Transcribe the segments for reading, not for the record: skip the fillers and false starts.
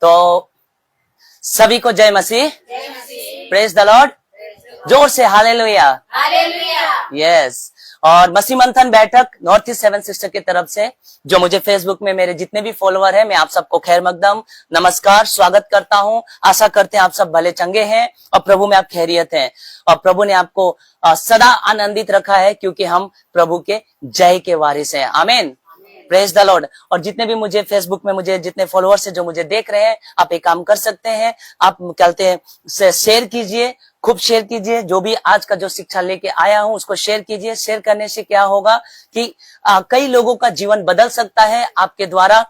तो सभी को जय मसीह, प्रेज द लॉर्ड, जोर से हालेलुया, यस। और मसीह मंथन बैठक नॉर्थ ईस्ट 7 सिस्टर की तरफ से जो मुझे फेसबुक में मेरे जितने भी फॉलोअर हैं, मैं आप सबको खैर मकदम नमस्कार स्वागत करता हूं। आशा करते हैं आप सब भले चंगे हैं और प्रभु में आप खैरियत हैं और प्रभु ने आपको सदा आनंदित रखा है, क्योंकि हम प्रभु के जय के वारिस हैं। आमीन, प्रेज द लॉर्ड। और जितने भी मुझे फेसबुक में मुझे जितने फॉलोअर्स हैं जो मुझे देख रहे हैं, आप एक काम कर सकते हैं, आप कहते हैं शेयर कीजिए, खूब शेयर कीजिए। जो भी आज का जो शिक्षा लेके आया हूं उसको शेयर कीजिए। शेयर करने से क्या होगा कि कई लोगों का जीवन बदल सकता है आपके द्वारा,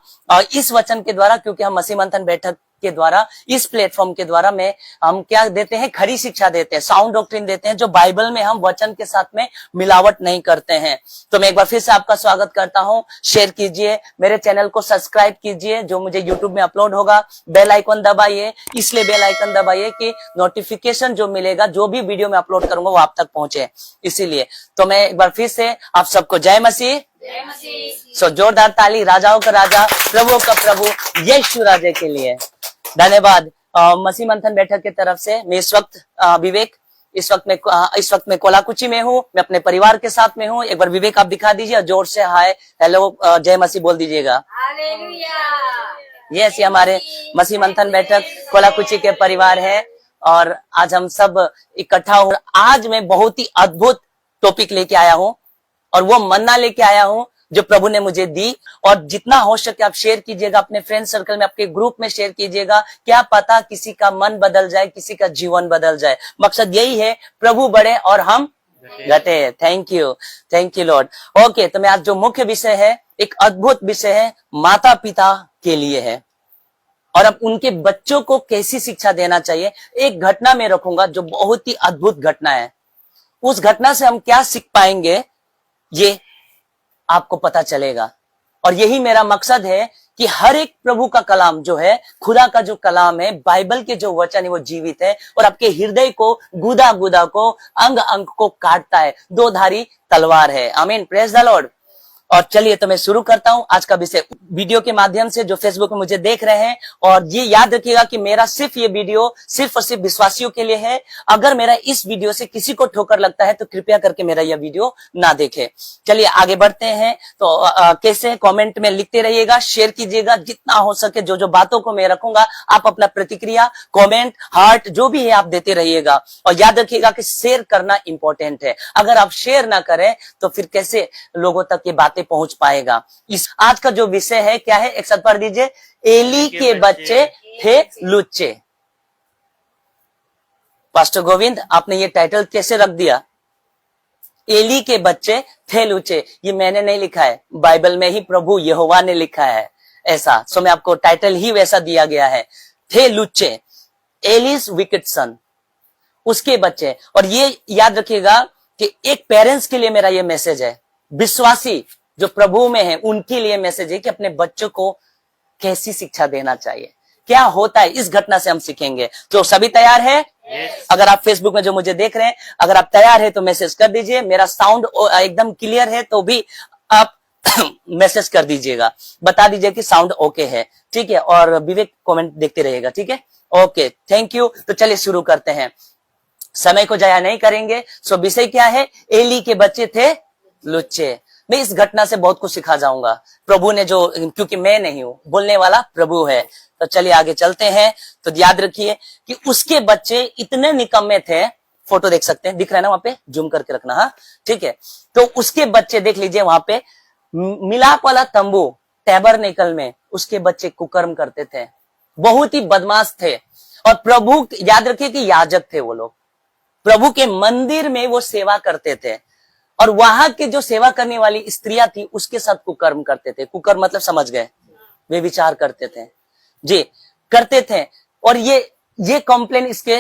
इस वचन के द्वारा, क्योंकि हम मसीह मंथन बैठक के द्वारा, इस प्लेटफॉर्म के द्वारा में हम क्या देते हैं, खरी शिक्षा देते हैं, साउंड डॉक्ट्रिन देते हैं, जो बाइबल में हम वचन के साथ में मिलावट नहीं करते हैं। तो मैं एक बार फिर से आपका स्वागत करता हूं। शेयर कीजिए, मेरे चैनल को सब्सक्राइब कीजिए, जो मुझे यूट्यूब में अपलोड होगा। बेल आइकन दबाइए, इसलिए बेल आइकन दबाइए कि नोटिफिकेशन जो मिलेगा, जो भी वीडियो में अपलोड करूंगा वो आप तक पहुंचे, इसीलिए। तो मैं एक बार फिर से आप सबको जय मसीह, सो जोरदार ताली राजाओं का राजा, प्रभु का प्रभु, यीशु राजे के लिए धन्यवाद। मसीह मंथन बैठक की तरफ से मैं इस वक्त विवेक, इस वक्त मैं कोलाकुची में हूँ, मैं अपने परिवार के साथ में हूँ। एक बार विवेक आप दिखा दीजिए और जोर से हाय हेलो जय मसीह बोल दीजिएगा। यस, ये हमारे मसीह मंथन बैठक कोलाकुची के परिवार है और आज हम सब इकट्ठा हो। आज मैं बहुत ही अद्भुत टॉपिक लेके आया हूँ और वो मन्ना लेके आया हूँ जो प्रभु ने मुझे दी। और जितना हो सके आप शेयर कीजिएगा, अपने फ्रेंड सर्कल में, आपके ग्रुप में शेयर कीजिएगा। क्या पता किसी का मन बदल जाए, किसी का जीवन बदल जाए। मकसद यही है, प्रभु बढ़े और हम घटे। Thank you Lord. ओके, तो मैं आज जो मुख्य विषय है, एक अद्भुत विषय है, माता पिता के लिए है और अब उनके बच्चों को कैसी शिक्षा देना चाहिए। एक घटना में रखूंगा जो बहुत ही अद्भुत घटना है। उस घटना से हम क्या सीख पाएंगे ये आपको पता चलेगा। और यही मेरा मकसद है कि हर एक प्रभु का कलाम जो है, खुदा का जो कलाम है, बाइबल के जो वचन है वो जीवित है और आपके हृदय को, गुदा गुदा को, अंग अंग को काटता है, दो धारी तलवार है। आमीन, प्रेज द लॉर्ड। और चलिए तो मैं शुरू करता हूं आज का विषय। वीडियो के माध्यम से जो फेसबुक में मुझे देख रहे हैं, और ये याद रखिएगा कि मेरा सिर्फ ये वीडियो सिर्फ और सिर्फ विश्वासियों के लिए है। अगर मेरा इस वीडियो से किसी को ठोकर लगता है तो कृपया करके मेरा यह वीडियो ना देखें। चलिए आगे बढ़ते हैं। तो कैसे, कमेंट में लिखते रहिएगा, शेयर कीजिएगा जितना हो सके। जो जो बातों को मैं रखूंगा आप अपना प्रतिक्रिया, कमेंट, हार्ट जो भी है आप देते रहिएगा। और याद रखिएगा कि शेयर करना इंपॉर्टेंट है। अगर आप शेयर ना करें तो फिर कैसे लोगों तक ये बातें पहुंच पाएगा। इस आज का जो विषय है क्या है, एक साथ पढ़ दीजिए। एली के बच्चे थे लुच्चे। पास्टर गोविंद, आपने ये टाइटल कैसे रख दिया, एली के बच्चे थे लुच्चे? ये मैंने नहीं लिखा है, बाइबल में ही प्रभु यहोवा ने लिखा है ऐसा। सो मैं आपको टाइटल ही वैसा दिया गया है, थे लुच्चे, एलीज विकेड सन, उसके बच्चे। और ये याद रखिएगा कि एक पेरेंट्स के लिए मेरा ये मैसेज है, विश्वासी जो प्रभु में है उनके लिए मैसेज है कि अपने बच्चों को कैसी शिक्षा देना चाहिए, क्या होता है। इस घटना से हम सीखेंगे। तो सभी तैयार है? अगर आप फेसबुक में जो मुझे देख रहे हैं, अगर आप तैयार है तो मैसेज कर दीजिए। मेरा साउंड एकदम क्लियर है तो भी आप मैसेज कर दीजिएगा, बता दीजिए कि साउंड ओके है, ठीक है। और विवेक कमेंट देखते रहिएगा, ठीक है। Okay, thank you. तो चलिए शुरू करते हैं, समय को जाया नहीं करेंगे। सो विषय क्या है, एली के बच्चे थे लुच्चे। मैं इस घटना से बहुत कुछ सिखा जाऊंगा। प्रभु ने जो, क्योंकि मैं नहीं हूं, बोलने वाला प्रभु है। तो चलिए आगे चलते हैं। तो याद रखिए कि उसके बच्चे इतने निकम्मे थे। फोटो देख सकते हैं, दिख रहा है ना वहां पे, जूम करके रखना, हाँ ठीक है। तो उसके बच्चे देख लीजिए, वहां पे मिलाप वाला तंबू टैबरनेकल में उसके बच्चे कुकर्म करते थे, बहुत ही बदमाश थे। और प्रभु, याद रखिए कि याजक थे वो लोग, प्रभु के मंदिर में वो सेवा करते थे और वहां के जो सेवा करने वाली स्त्रियां थी उसके साथ कुकर्म करते थे। कुकर्म मतलब समझ गए, वे विचार करते थे जी, करते थे। और ये कंप्लेन इसके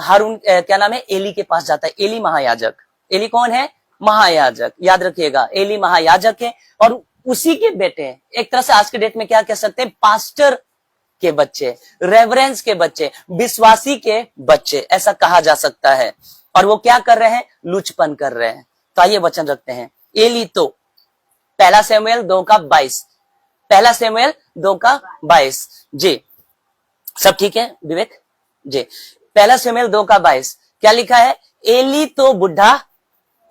हारून क्या नाम है, एली के पास जाता है। एली महायाजक, एली कौन है, महायाजक, याद रखिएगा एली महायाजक है। और उसी के बेटे, एक तरह से आज के डेट में क्या कह सकते हैं, पास्टर के बच्चे, रेवरेंस के बच्चे, विश्वासी के बच्चे, ऐसा कहा जा सकता है। और वो क्या कर रहे हैं, लुचपन कर रहे हैं। तो आइए वचन रखते हैं। एली तो पहला शमूएल 2:22, पहला शमूएल 2:22 जी। सब ठीक है विवेक जी। पहला शमूएल 2:22 क्या लिखा है? एली तो बुढ़ा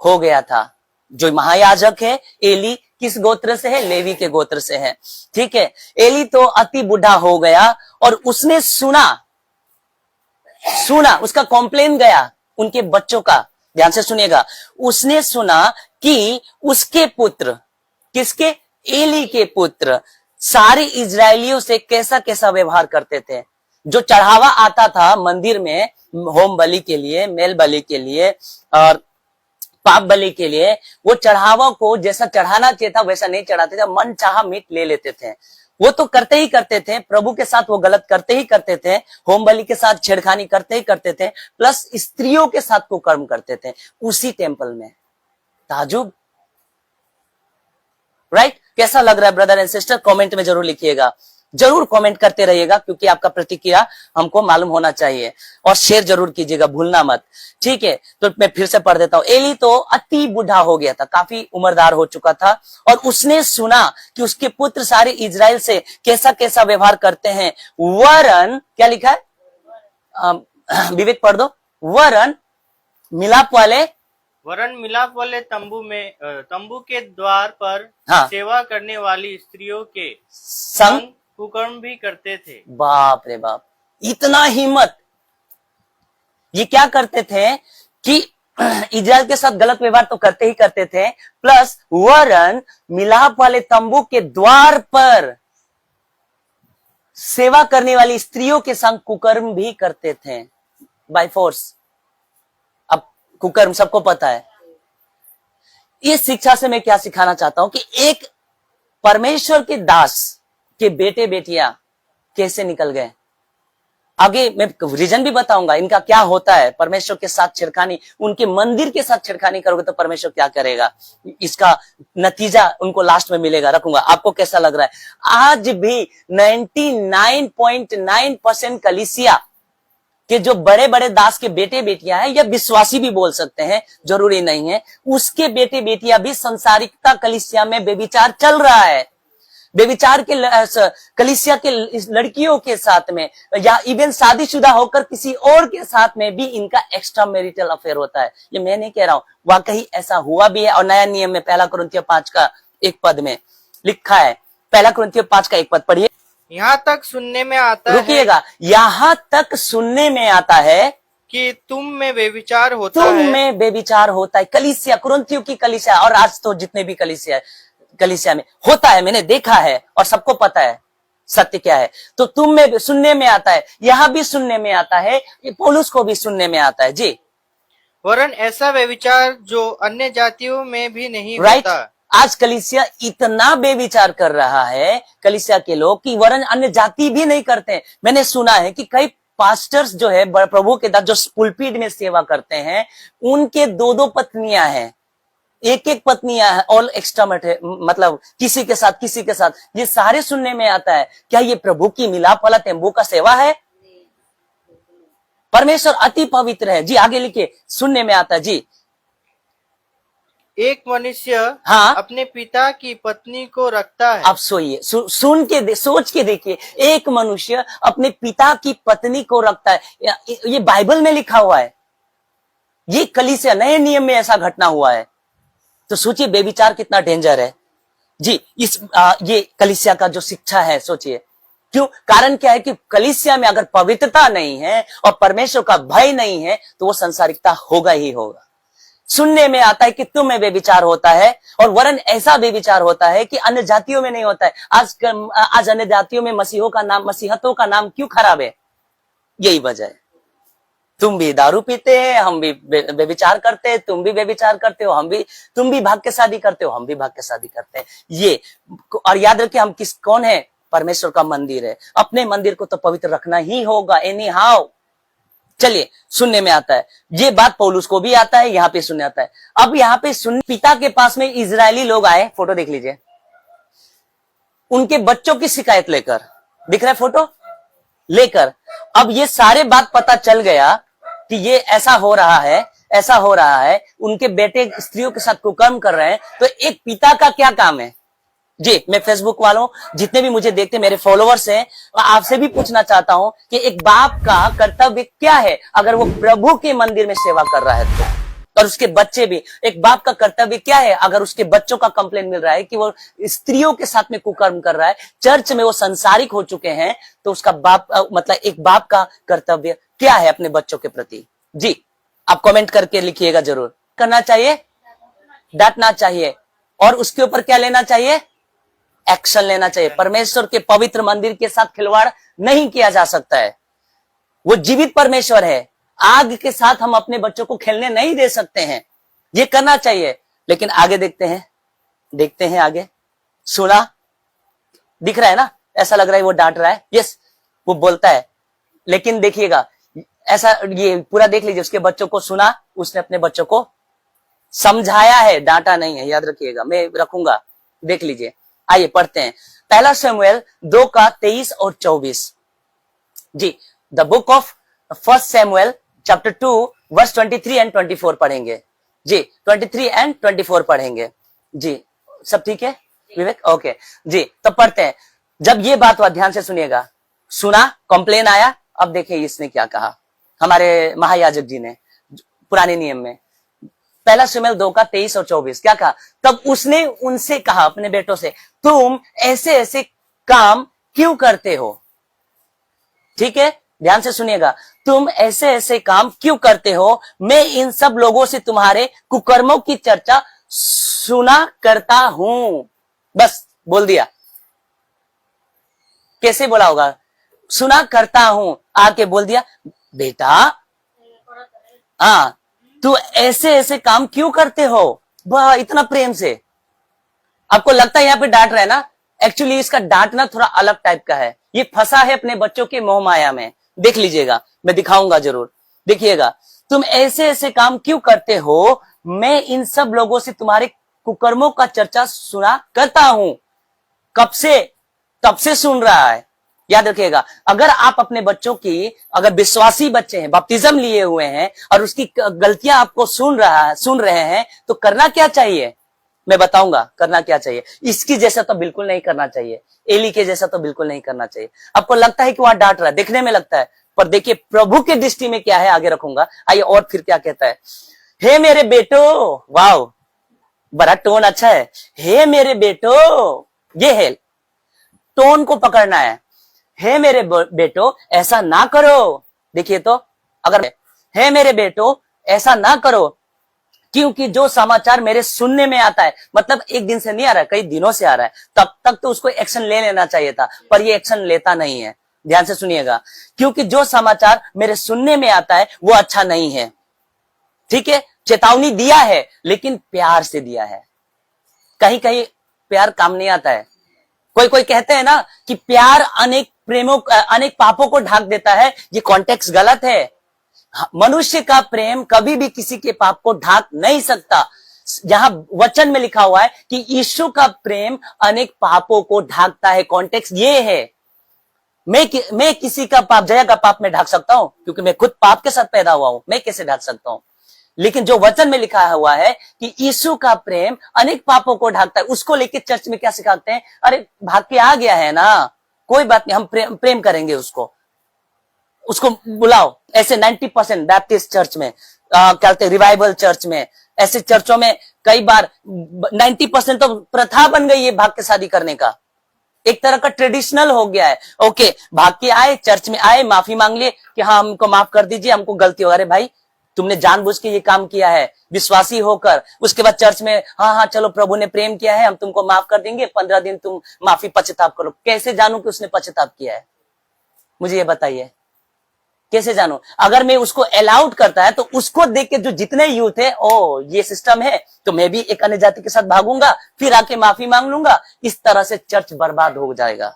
हो गया था। जो महायाजक है एली किस गोत्र से है? लेवी के गोत्र से है। ठीक है, एली तो अति बुढ़ा हो गया और उसने सुना उसका कॉम्प्लेन गया उनके बच्चों का। ध्यान से सुनिएगा, उसने सुना कि उसके पुत्र, किसके? एली के पुत्र सारे इजरायलियों से कैसा कैसा व्यवहार करते थे। जो चढ़ावा आता था मंदिर में होम बलि के लिए, मेल बलि के लिए और पाप बलि के लिए, वो चढ़ावा को जैसा चढ़ाना चाहिए था वैसा नहीं चढ़ाते थे, मन चाहा मीट ले लेते थे। वो तो करते ही करते थे, प्रभु के साथ वो गलत करते ही करते थे, होम बलि के साथ छेड़खानी करते ही करते थे, प्लस स्त्रियों के साथ कुकर्म करते थे उसी टेम्पल में। ताजुब, राइट? कैसा लग रहा है ब्रदर एंड सिस्टर? कमेंट में जरूर लिखिएगा, जरूर कमेंट करते रहिएगा क्योंकि आपका प्रतिक्रिया हमको मालूम होना चाहिए, और शेयर जरूर कीजिएगा, भूलना मत। ठीक है, तो मैं फिर से पढ़ देता हूं। एली तो अति बूढ़ा हो गया था, काफी उम्रदार हो चुका था, और उसने सुना कि उसके पुत्र सारे इजराइल से कैसा कैसा व्यवहार करते हैं। वरन क्या लिखा है? विवेक पढ़ दो। वरन मिलाप वाले तंबू के द्वार पर हाँ, सेवा करने वाली स्त्रियों के संग कुकर्म भी करते थे। बाप रे बाप, इतना हिम्मत! ये क्या करते थे कि इजराइल के साथ गलत व्यवहार तो करते ही करते थे, प्लस वरन मिलाप वाले तंबू के द्वार पर सेवा करने वाली स्त्रियों के संग कुकर्म भी करते थे बाय फोर्स। अब कुकर्म सबको पता है। इस शिक्षा से मैं क्या सिखाना चाहता हूं कि एक परमेश्वर के दास के बेटे बेटियां कैसे निकल गए। आगे मैं रीजन भी बताऊंगा इनका क्या होता है। परमेश्वर के साथ छेड़खानी, उनके मंदिर के साथ छेड़खानी करोगे तो परमेश्वर क्या करेगा, इसका नतीजा उनको लास्ट में मिलेगा। रखूंगा। आपको कैसा लग रहा है? आज भी 99.9% कलीसिया के जो बड़े बड़े दास के बेटे बेटियां हैं, या विश्वासी भी बोल सकते हैं, जरूरी नहीं है, उसके बेटे बेटियां भी संसारिकता कलीसिया में बेविचार चल रहा है। बेविचार के कलीसिया के लड़कियों के साथ में, या इवन शादीशुदा होकर किसी और के साथ में भी इनका एक्स्ट्रा मैरिटल अफेयर होता है। ये मैं नहीं कह रहा हूं, वाकई ऐसा हुआ भी है। और नया नियम में 1 कुरिन्थियों 5:1 में लिखा है। 1 कुरिन्थियों 5:1 पढ़िए। यहाँ तक सुनने में आता है, रुकिएगा, यहाँ तक सुनने में आता है कि तुम में बेविचार होता तुम है। में बेविचार होता है। कलीसिया, कुरिन्थियों की कलीसिया, और आज तो जितने भी कलीसिया में होता है, मैंने देखा है और सबको पता है सत्य क्या है। तो तुम में सुनने में आता है, यहां भी सुनने में आता है, पौलुस को भी सुनने में आता है जी। वरन ऐसा बेविचार जो अन्य जातियों में भी नहीं राइट। होता। आज कलीसिया इतना बेविचार कर रहा है, कलीसिया के लोग, कि वरन अन्य जाति भी नहीं करते। मैंने सुना है कि कई पास्टर्स जो है प्रभु के दास जो पुलपीट में सेवा करते हैं, उनके 2-2 पत्नियां हैं, एक पत्नियां है, ऑल एक्स्ट्रा मतलब किसी के साथ। ये सारे सुनने में आता है। क्या ये प्रभु की मिलाप वाला तंबू का सेवा है? परमेश्वर अति पवित्र है जी। आगे लिखिए, सुनने में आता है जी। एक मनुष्य हाँ, अपने पिता की पत्नी को रखता है। आप सोइए, सुन के सोच के देखिए, एक मनुष्य अपने पिता की पत्नी को रखता है। ये बाइबल में लिखा हुआ है। ये कलीसिया नए नियम में ऐसा घटना हुआ है। तो सोचिए बेविचार कितना डेंजर है जी। ये कलीसिया का जो शिक्षा है, सोचिए क्यों। कारण क्या है कि कलीसिया में अगर पवित्रता नहीं है और परमेश्वर का भय नहीं है तो वो संसारिकता होगा ही होगा। सुनने में आता है कि तुम में बेविचार होता है, और वरन ऐसा बेविचार होता है कि अन्य जातियों में नहीं होता है। आज अन्य जातियों में मसीहतों का नाम क्यों खराब है? यही वजह है। तुम भी दारू पीते हैं, हम भी बेविचार करते हैं, तुम भी बेविचार करते हो, तुम भी भाग के शादी करते हो, हम भी भाग के शादी करते हैं। ये, और याद रखिए हम कौन है? परमेश्वर का मंदिर है। अपने मंदिर को तो पवित्र रखना ही होगा एनी हाउ। चलिए, सुनने में आता है, ये बात पौलुस को भी आता है, यहाँ पे सुनने आता है। अब यहाँ पे पिता के पास में इजरायली लोग आए, फोटो देख लीजिए, उनके बच्चों की शिकायत लेकर, दिख रहा है फोटो लेकर। अब ये सारे बात पता चल गया कि ये ऐसा हो रहा है, उनके बेटे स्त्रियों के साथ कुकर्म कर रहे हैं। तो एक पिता का क्या काम है? जी, मैं फेसबुक वालों जितने भी मुझे देखते मेरे फॉलोअर्स हैं, आपसे भी पूछना चाहता हूं कि एक बाप का कर्तव्य क्या है अगर वो प्रभु के मंदिर में सेवा कर रहा है तो, और उसके बच्चे भी, एक बाप का कर्तव्य क्या है अगर उसके बच्चों का कंप्लेन मिल रहा है कि वो स्त्रियों के साथ में कुकर्म कर रहा है, चर्च में वो संसारिक हो चुके हैं, तो उसका बाप मतलब एक बाप का कर्तव्य क्या है अपने बच्चों के प्रति। जी, आप कमेंट करके लिखिएगा जरूर। करना चाहिए, डांटना चाहिए, और उसके ऊपर क्या लेना चाहिए, एक्शन लेना चाहिए। परमेश्वर के पवित्र मंदिर के साथ खिलवाड़ नहीं किया जा सकता है। वो जीवित परमेश्वर है, आग के साथ हम अपने बच्चों को खेलने नहीं दे सकते हैं। ये करना चाहिए। लेकिन आगे देखते हैं आगे। सुना, दिख रहा है ना, ऐसा लग रहा है वो डांट रहा है, यस वो बोलता है, लेकिन देखिएगा ऐसा, ये पूरा देख लीजिए, उसके बच्चों को सुना, उसने अपने बच्चों को समझाया है, डांटा नहीं है, याद रखिएगा, मैं रखूंगा, देख लीजिए। आइए पढ़ते हैं पहला शमूएल 2 का 23 और 24। जी, द बुक ऑफ फर्स्ट शमूएल चैप्टर 2 वर्स 23 एंड 24 पढ़ेंगे। जी, 23 एंड 24 पढ़ेंगे। जी, सब ठीक है विवेक? ओके जी, तो पढ़ते हैं। जब ये बात हुआ, ध्यान से सुनिएगा, सुना, कंप्लेन आया, अब देखिए इसने क्या कहा, हमारे महायाजक जी ने पुराने नियम में, पहला शमूएल 2 का 23 और 24 क्या कहा? तब उसने उनसे कहा, अपने बेटों से, तुम ऐसे ऐसे काम क्यों करते हो? ठीक है, ध्यान से सुनिएगा, तुम ऐसे ऐसे काम क्यों करते हो? मैं इन सब लोगों से तुम्हारे कुकर्मों की चर्चा सुना करता हूं। बस बोल दिया। कैसे बोला होगा? सुना करता हूं, आके बोल दिया, बेटा हाँ तू ऐसे ऐसे काम क्यों करते हो? वाह, इतना प्रेम से। आपको लगता है यहाँ पे डांट रहा है ना, एक्चुअली इसका डांटना थोड़ा अलग टाइप का है। ये फंसा है अपने बच्चों के मोह माया में। देख लीजिएगा, मैं दिखाऊंगा जरूर, देखिएगा। तुम ऐसे ऐसे काम क्यों करते हो? मैं इन सब लोगों से तुम्हारे कुकर्मों का चर्चा सुना करता हूं। कब से? तब से सुन रहा है। याद रखिएगा, अगर आप अपने बच्चों की, अगर विश्वासी बच्चे हैं, बपतिस्म लिए हुए हैं, और उसकी गलतियां आपको सुन रहे हैं, तो करना क्या चाहिए? मैं बताऊंगा करना क्या चाहिए। इसकी जैसा तो बिल्कुल नहीं करना चाहिए, एली के जैसा तो बिल्कुल नहीं करना चाहिए। आपको लगता है कि वहां डांट रहा है, देखने में लगता है, पर देखिए प्रभु के दृष्टि में क्या है, आगे रखूंगा। आइए, और फिर क्या कहता है, हे मेरे बेटो, वाह बड़ा टोन अच्छा है, हे मेरे बेटो, ये है टोन को पकड़ना है। हे मेरे बेटो ऐसा ना करो। देखिए तो, अगर हे मेरे बेटो ऐसा ना करो, क्योंकि जो समाचार मेरे सुनने में आता है, मतलब एक दिन से नहीं आ रहा है, कई दिनों से आ रहा है, तब तक तो उसको एक्शन ले लेना चाहिए था, पर ये एक्शन लेता नहीं है। ध्यान से सुनिएगा, क्योंकि जो समाचार मेरे सुनने में आता है वो अच्छा नहीं है। ठीक है, चेतावनी दिया है, लेकिन प्यार से दिया है। कहीं कहीं प्यार काम नहीं आता है। कोई कहते हैं ना कि प्यार अनेक पापों को ढाक देता है। ये कॉन्टेक्स्ट गलत है। मनुष्य का प्रेम कभी भी किसी के पाप को ढाक नहीं सकता। जहां वचन में लिखा हुआ है कि यीशु का प्रेम अनेक पापों को ढाकता है, कॉन्टेक्स्ट ये है। मैं किसी का पाप, जया का पाप में ढाक सकता हूं, क्योंकि मैं खुद पाप के साथ पैदा हुआ हूं, मैं कैसे ढाक सकता हूं? लेकिन जो वचन में लिखा हुआ है कि यीशु का प्रेम अनेक पापों को ढाकता है, उसको लेके चर्च में क्या सिखाते हैं? अरे भाग के आ गया है ना, कोई बात नहीं, हम प्रेम करेंगे उसको बुलाओ। ऐसे 90% बैप्टिस्ट चर्च में, क्या कहते हैं, रिवाइवल चर्च में, ऐसे चर्चों में कई बार 90% तो प्रथा बन गई है भाग के शादी करने का, एक तरह का ट्रेडिशनल हो गया है। ओके, भाग के आए, चर्च में आए, माफी मांग लिए कि हाँ हमको माफ कर दीजिए, हमको गलती हो। अरे भाई, तुमने जानबूझ के ये काम किया है, विश्वासी होकर। उसके बाद चर्च में हाँ चलो प्रभु ने प्रेम किया है, हम तुमको माफ कर देंगे, 15 दिन तुम माफी पश्चाताप करो। कैसे जानू कि उसने पश्चाताप किया है? मुझे ये बताइए, कैसे जानू? अगर मैं उसको अलाउड करता है तो उसको देख के जो जितने यूथ है, ओ ये सिस्टम है, तो मैं भी एक अन्य जाति के साथ भागूंगा, फिर आके माफी मांग लूंगा। इस तरह से चर्च बर्बाद हो जाएगा।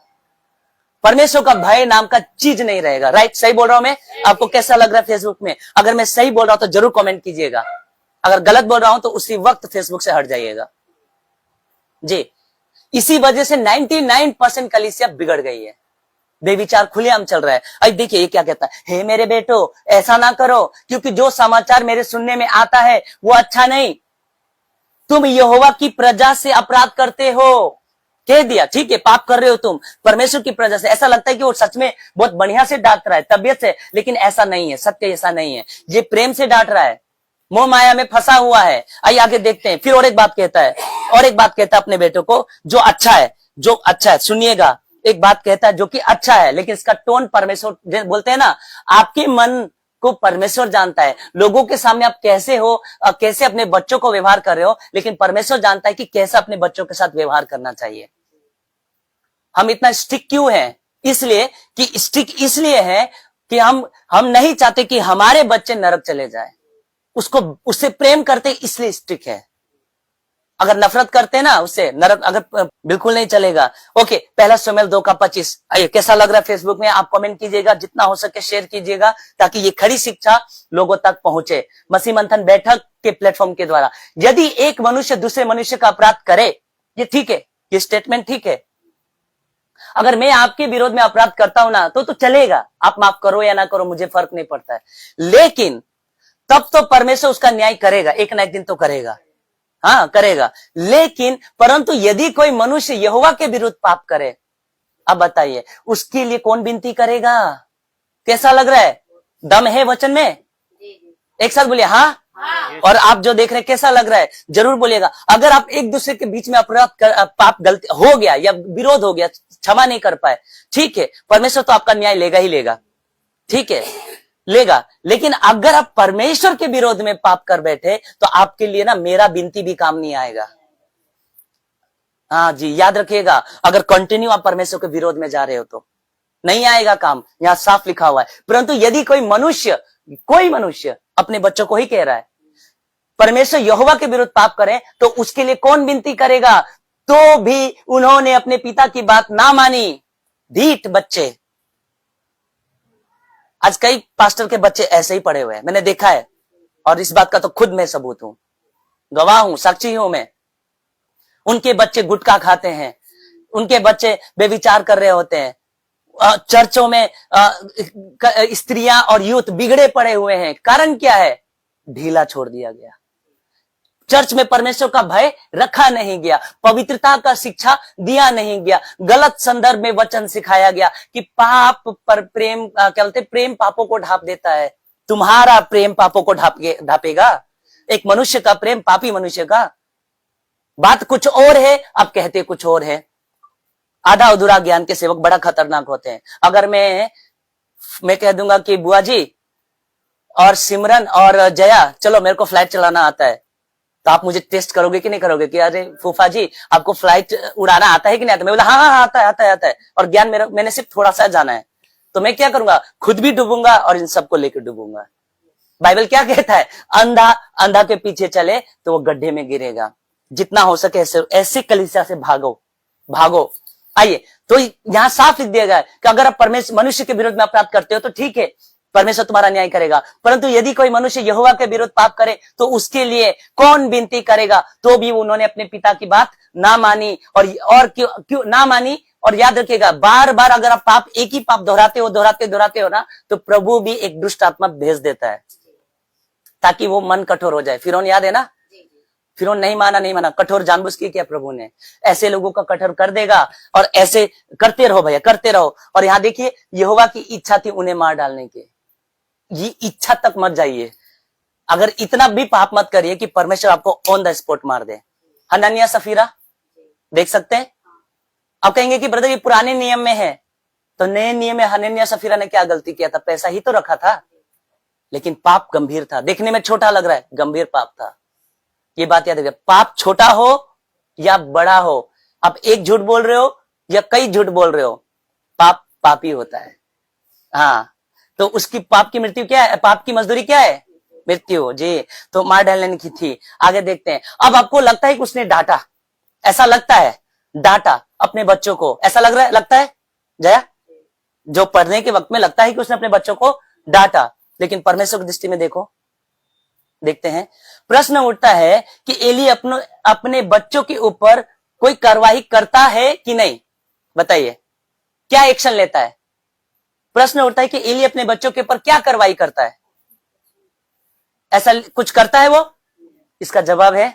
परमेश्वर का भय नाम का चीज नहीं रहेगा। राइट, सही बोल रहा हूं मैं? आपको कैसा लग रहा है फेसबुक में? अगर मैं सही बोल रहा हूं तो जरूर कमेंट कीजिएगा, अगर गलत बोल रहा हूं तो उसी वक्त फेसबुक से हट जाइएगा। जी, इसी वजह से 99% कलीसिया बिगड़ गई है, बेविचार खुलेआम चल रहा है। अब देखिए ये क्या कहता है, हे मेरे बेटो ऐसा ना करो, क्योंकि जो समाचार मेरे सुनने में आता है वो अच्छा नहीं। तुम यहोवा की प्रजा से अपराध करते हो। कह दिया, ठीक है पाप कर रहे हो तुम, परमेश्वर की प्रजा से। ऐसा लगता है कि वो सच में बहुत बढ़िया से डांट रहा है, तबियत से, लेकिन ऐसा नहीं है, सत्य ऐसा नहीं है। ये प्रेम से डांट रहा है, मोह माया में फंसा हुआ है। आइए आगे देखते हैं। फिर और एक बात कहता है, और एक बात कहता है अपने बेटों को, जो अच्छा है, जो अच्छा है, सुनिएगा, एक बात कहता है जो कि अच्छा है, लेकिन इसका टोन परमेश्वर, बोलते हैं ना, आपके मन को परमेश्वर जानता है। लोगों के सामने आप कैसे हो, कैसे अपने बच्चों को व्यवहार कर रहे हो, लेकिन परमेश्वर जानता है कि कैसे अपने बच्चों के साथ व्यवहार करना चाहिए। हम इतना स्ट्रिक्ट क्यों हैं? इसलिए कि स्ट्रिक्ट इसलिए है कि हम नहीं चाहते कि हमारे बच्चे नरक चले जाए। उसको, उससे प्रेम करते इसलिए स्ट्रिक्ट है। अगर नफरत करते ना उससे, नरक अगर बिल्कुल नहीं चलेगा। ओके, पहला शमूएल 2:25। आइए, कैसा लग रहा है फेसबुक में? आप कमेंट कीजिएगा, जितना हो सके शेयर कीजिएगा, ताकि ये खरी शिक्षा लोगों तक पहुंचे, मसीह मंथन बैठक के प्लेटफॉर्म के द्वारा। यदि एक मनुष्य दूसरे मनुष्य का अपराध करे, ये ठीक है, ये स्टेटमेंट ठीक है। अगर मैं आपके विरोध में अपराध करता हूं ना, तो चलेगा, आप माफ करो या ना करो, मुझे फर्क नहीं पड़ता है। लेकिन तब तो परमेश्वर उसका न्याय करेगा, एक ना एक दिन तो करेगा, हाँ करेगा। लेकिन परंतु यदि कोई मनुष्य यहोवा के विरुद्ध पाप करे, अब बताइए उसके लिए कौन विनती करेगा? कैसा लग रहा है? दम है वचन में? एक साथ बोलिए हाँ। और आप जो देख रहे हैं कैसा लग रहा है? जरूर बोलिएगा। अगर आप एक दूसरे के बीच में अपराध पाप गलती हो गया या विरोध हो गया, क्षमा नहीं कर पाए, ठीक है, परमेश्वर तो आपका न्याय लेगा ही लेगा, ठीक है, लेगा। लेकिन अगर आप परमेश्वर के विरोध में पाप कर बैठे, तो आपके लिए ना मेरा विनती भी काम नहीं आएगा। हाँ जी, याद रखिएगा, अगर कंटिन्यू आप परमेश्वर के विरोध में जा रहे हो तो नहीं आएगा काम, यहां साफ लिखा हुआ है। परंतु यदि कोई मनुष्य अपने बच्चों को ही कह रहा है परमेश्वर यहोवा के विरुद्ध पाप करें, तो उसके लिए कौन विनती करेगा? तो भी उन्होंने अपने पिता की बात ना मानी। ढीठ बच्चे। आज कई पास्टर के बच्चे ऐसे ही पड़े हुए हैं, मैंने देखा है, और इस बात का तो खुद मैं सबूत हूं, गवाह हूं, साक्षी हूं मैं। उनके बच्चे गुटखा खाते हैं, उनके बच्चे बेविचार कर रहे होते हैं, चर्चों में स्त्रियां और यूथ बिगड़े पड़े हुए हैं। कारण क्या है? ढीला छोड़ दिया गया। चर्च में परमेश्वर का भय रखा नहीं गया, पवित्रता का शिक्षा दिया नहीं गया, गलत संदर्भ में वचन सिखाया गया कि पाप पर प्रेम, क्या बोलते, प्रेम पापों को ढांप देता है। तुम्हारा प्रेम पापों को ढांपेगा? एक मनुष्य का प्रेम पापी मनुष्य का? बात कुछ और है, आप कहते कुछ और है। आधा अधूरा ज्ञान के सेवक बड़ा खतरनाक होते हैं। अगर मैं कह दूंगा कि बुआ जी और सिमरन और जया, चलो मेरे को फ्लाइट चलाना आता है, तो आप मुझे टेस्ट करोगे कि नहीं करोगे कि अरे फूफा जी आपको फ्लाइट उड़ाना आता है कि नहीं आता? मैं बोला हाँ आता है, और ज्ञान मैंने सिर्फ थोड़ा सा जाना है। तो मैं क्या करूंगा? खुद भी डूबूंगा और इन सबको लेकर डूबूंगा। बाइबल क्या कहता है? अंधा के पीछे चले तो वो गड्ढे में गिरेगा। जितना हो सके ऐसे कलीसिया से भागो। आइए, तो यहां साफ लिख दिया गया है कि अगर आप परमेश्वर मनुष्य के विरुद्ध में अपराध करते हो तो ठीक है, परमेश्वर तुम्हारा न्याय करेगा। परंतु यदि कोई मनुष्य यहोवा के विरुद्ध पाप करे, तो उसके लिए कौन विनती करेगा? तो भी उन्होंने अपने पिता की बात ना मानी। और क्यों ना मानी? और याद रखिएगा, बार बार अगर आप एक ही पाप दोहराते हो ना, तो प्रभु भी एक दुष्ट आत्मा भेज देता है ताकि वो मन कठोर हो जाए। फिरौन याद है ना? फिरौन नहीं माना, कठोर जानबूझ के किया प्रभु ने। ऐसे लोगों का कठोर कर देगा, और ऐसे करते रहो भैया, करते रहो। और यहाँ देखिए, यहोवा की इच्छा थी उन्हें मार डालने की। ये इच्छा तक मत जाइए। अगर इतना भी पाप मत करिए कि परमेश्वर आपको ऑन द स्पॉट मार दे। हनन्याह सफीरा देख सकते हैं। आप कहेंगे कि ब्रदर ये पुराने नियम में है, तो नए नियम में हनन्याह सफीरा ने क्या गलती किया था? पैसा ही तो रखा था, लेकिन पाप गंभीर था। देखने में छोटा लग रहा है, गंभीर पाप था। ये बात याद रखिए, पाप छोटा हो या बड़ा हो, आप एक झूठ बोल रहे हो या कई झूठ बोल रहे हो, पाप ही होता है। हाँ, तो उसकी पाप की मृत्यु क्या है? पाप की मजदूरी क्या है? मृत्यु जी। तो मार डालने की थी। आगे देखते हैं। अब आपको लगता है कि उसने डांटा, ऐसा लगता है, डांटा अपने बच्चों को, ऐसा लगता है जया? जो पढ़ने के वक्त में लगता है कि उसने अपने बच्चों को डांटा, लेकिन परमेश्वर की दृष्टि में देखते हैं, प्रश्न उठता है कि एली अपने बच्चों के ऊपर कोई कार्रवाई करता है कि नहीं? बताइए, क्या एक्शन लेता है? प्रश्न उठता है कि एली अपने बच्चों के ऊपर क्या कार्रवाई करता है? ऐसा कुछ करता है वो? इसका जवाब है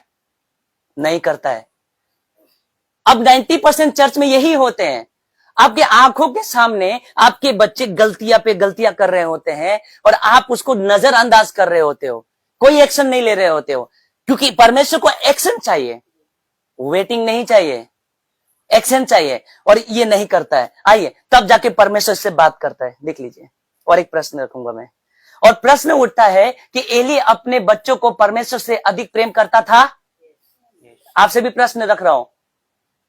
नहीं करता है। अब 90% चर्च में यही होते हैं। आपके आंखों के सामने आपके बच्चे गलतियां पे गलतियां कर रहे होते हैं और आप उसको नजरअंदाज कर रहे होते हो, कोई एक्शन नहीं ले रहे होते हो, क्योंकि परमेश्वर को एक्शन चाहिए, वेटिंग नहीं चाहिए, एक्शन चाहिए, और ये नहीं करता है। आइए तब जाके परमेश्वर से बात करता है। देख लीजिए, और एक प्रश्न रखूंगा मैं, और प्रश्न उठता है कि एली अपने बच्चों को परमेश्वर से अधिक प्रेम करता था? आपसे भी प्रश्न रख रहा हूं,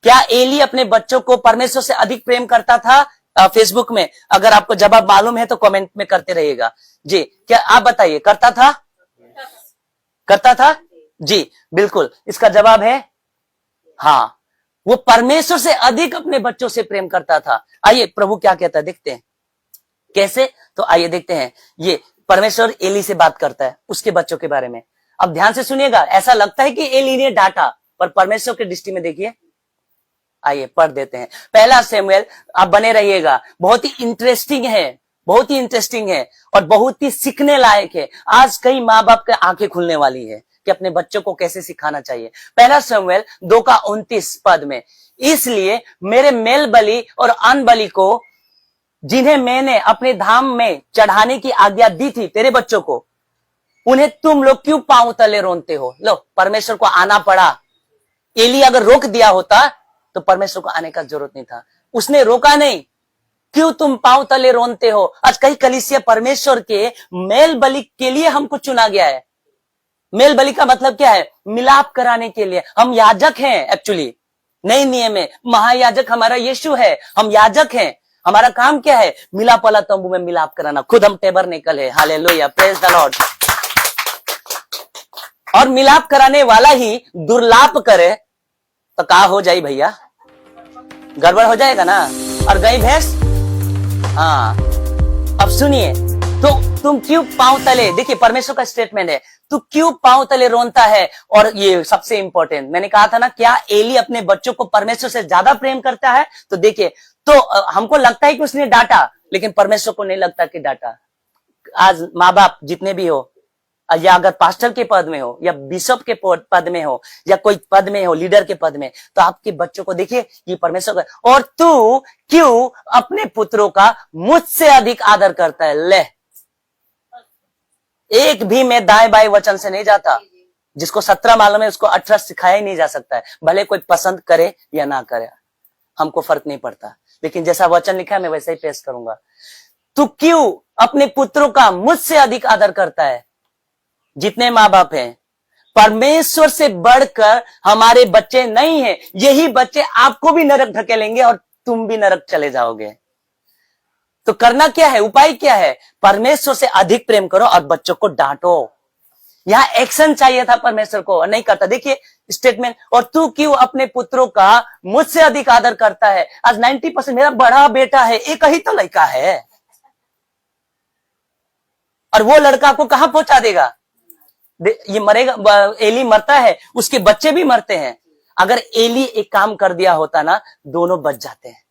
क्या एली अपने बच्चों को परमेश्वर से अधिक प्रेम करता था? फेसबुक में अगर आपको जवाब मालूम है तो कमेंट में करते रहिएगा जी। क्या आप बताइए, करता था? करता था जी, बिल्कुल, इसका जवाब है हाँ। वो परमेश्वर से अधिक अपने बच्चों से प्रेम करता था। आइए प्रभु क्या कहता है देखते हैं कैसे। तो आइए देखते हैं, ये परमेश्वर एली से बात करता है उसके बच्चों के बारे में। अब ध्यान से सुनिएगा, ऐसा लगता है कि एली ने डांटा, पर परमेश्वर की दृष्टि में देखिए। आइए पढ़ देते हैं, पहला शमूएल। आप बने रहिएगा, बहुत ही इंटरेस्टिंग है, बहुत ही इंटरेस्टिंग है और बहुत ही सीखने लायक है। आज कई माँ बाप के आंखें खुलने वाली है कि अपने बच्चों को कैसे सिखाना चाहिए। पहला शमूएल 2:29 में, इसलिए मेरे मेल बलि और अन्न बलि को जिन्हें मैंने अपने धाम में चढ़ाने की आज्ञा दी थी तेरे बच्चों को, उन्हें तुम लोग क्यों पांव तले रोनते हो? लो, परमेश्वर को आना पड़ा। एली अगर रोक दिया होता तो परमेश्वर को आने का जरूरत नहीं था, उसने रोका नहीं। क्यों तुम पांव तले रोनते हो? आज कई कलीसिया परमेश्वर के मेल बलि के लिए हमको चुना गया है। मेल बलि का मतलब क्या है? मिलाप कराने के लिए। हम याजक हैं, एक्चुअली नए नियम में महायाजक हमारा यीशु है, हम याजक हैं। हमारा काम क्या है? मिलाप वाला तंबू में मिलाप कराना। खुद हम टेबरनेकल है, हालेलुया, प्रेज द लॉर्ड। और मिलाप कराने वाला ही दुर्लाप करे तो क्या हो जाए भैया? गड़बड़ हो जाएगा ना। और गई भैंस, हाँ। अब सुनिए, तो तुम क्यों पांव तले, देखिए परमेश्वर का स्टेटमेंट है, तू क्यों पांव तले रोनता है? और ये सबसे इंपॉर्टेंट, मैंने कहा था ना, क्या एली अपने बच्चों को परमेश्वर से ज्यादा प्रेम करता है? तो देखिए, तो हमको लगता है कि उसने डांटा, लेकिन परमेश्वर को नहीं लगता कि डांटा। आज माँ बाप जितने भी हो, या अगर पास्टर के पद में हो, या बिशप के पद में हो, या कोई पद में हो, लीडर के पद में, तो आपके बच्चों को देखिए, ये परमेश्वर का। और तू क्यों अपने पुत्रों का मुझसे अधिक आदर करता है? ले, एक भी मैं दाएं बाएं वचन से नहीं जाता। जिसको 17 मालूम है उसको 18 सिखाया ही नहीं जा सकता है, भले कोई पसंद करे या ना करे, हमको फर्क नहीं पड़ता। लेकिन जैसा वचन लिखा है मैं वैसे ही पेश करूंगा। तू क्यों अपने पुत्रों का मुझसे अधिक आदर करता है? जितने माँ बाप हैं, परमेश्वर से बढ़कर हमारे बच्चे नहीं हैं। यही बच्चे आपको भी नरक धकेलेंगे और तुम भी नरक चले जाओगे। तो करना क्या है? उपाय क्या है? परमेश्वर से अधिक प्रेम करो और बच्चों को डांटो। यहां एक्शन चाहिए था परमेश्वर को, और नहीं करता। देखिए स्टेटमेंट, और तू क्यों अपने पुत्रों का मुझसे अधिक आदर करता है? आज 90% मेरा बड़ा बेटा है, एक ही तो लड़का है, और वो लड़का को कहां पहुंचा देगा? ये मरेगा, एली मरता है, उसके बच्चे भी मरते हैं। अगर एली एक काम कर दिया होता ना, दोनों बच जाते हैं,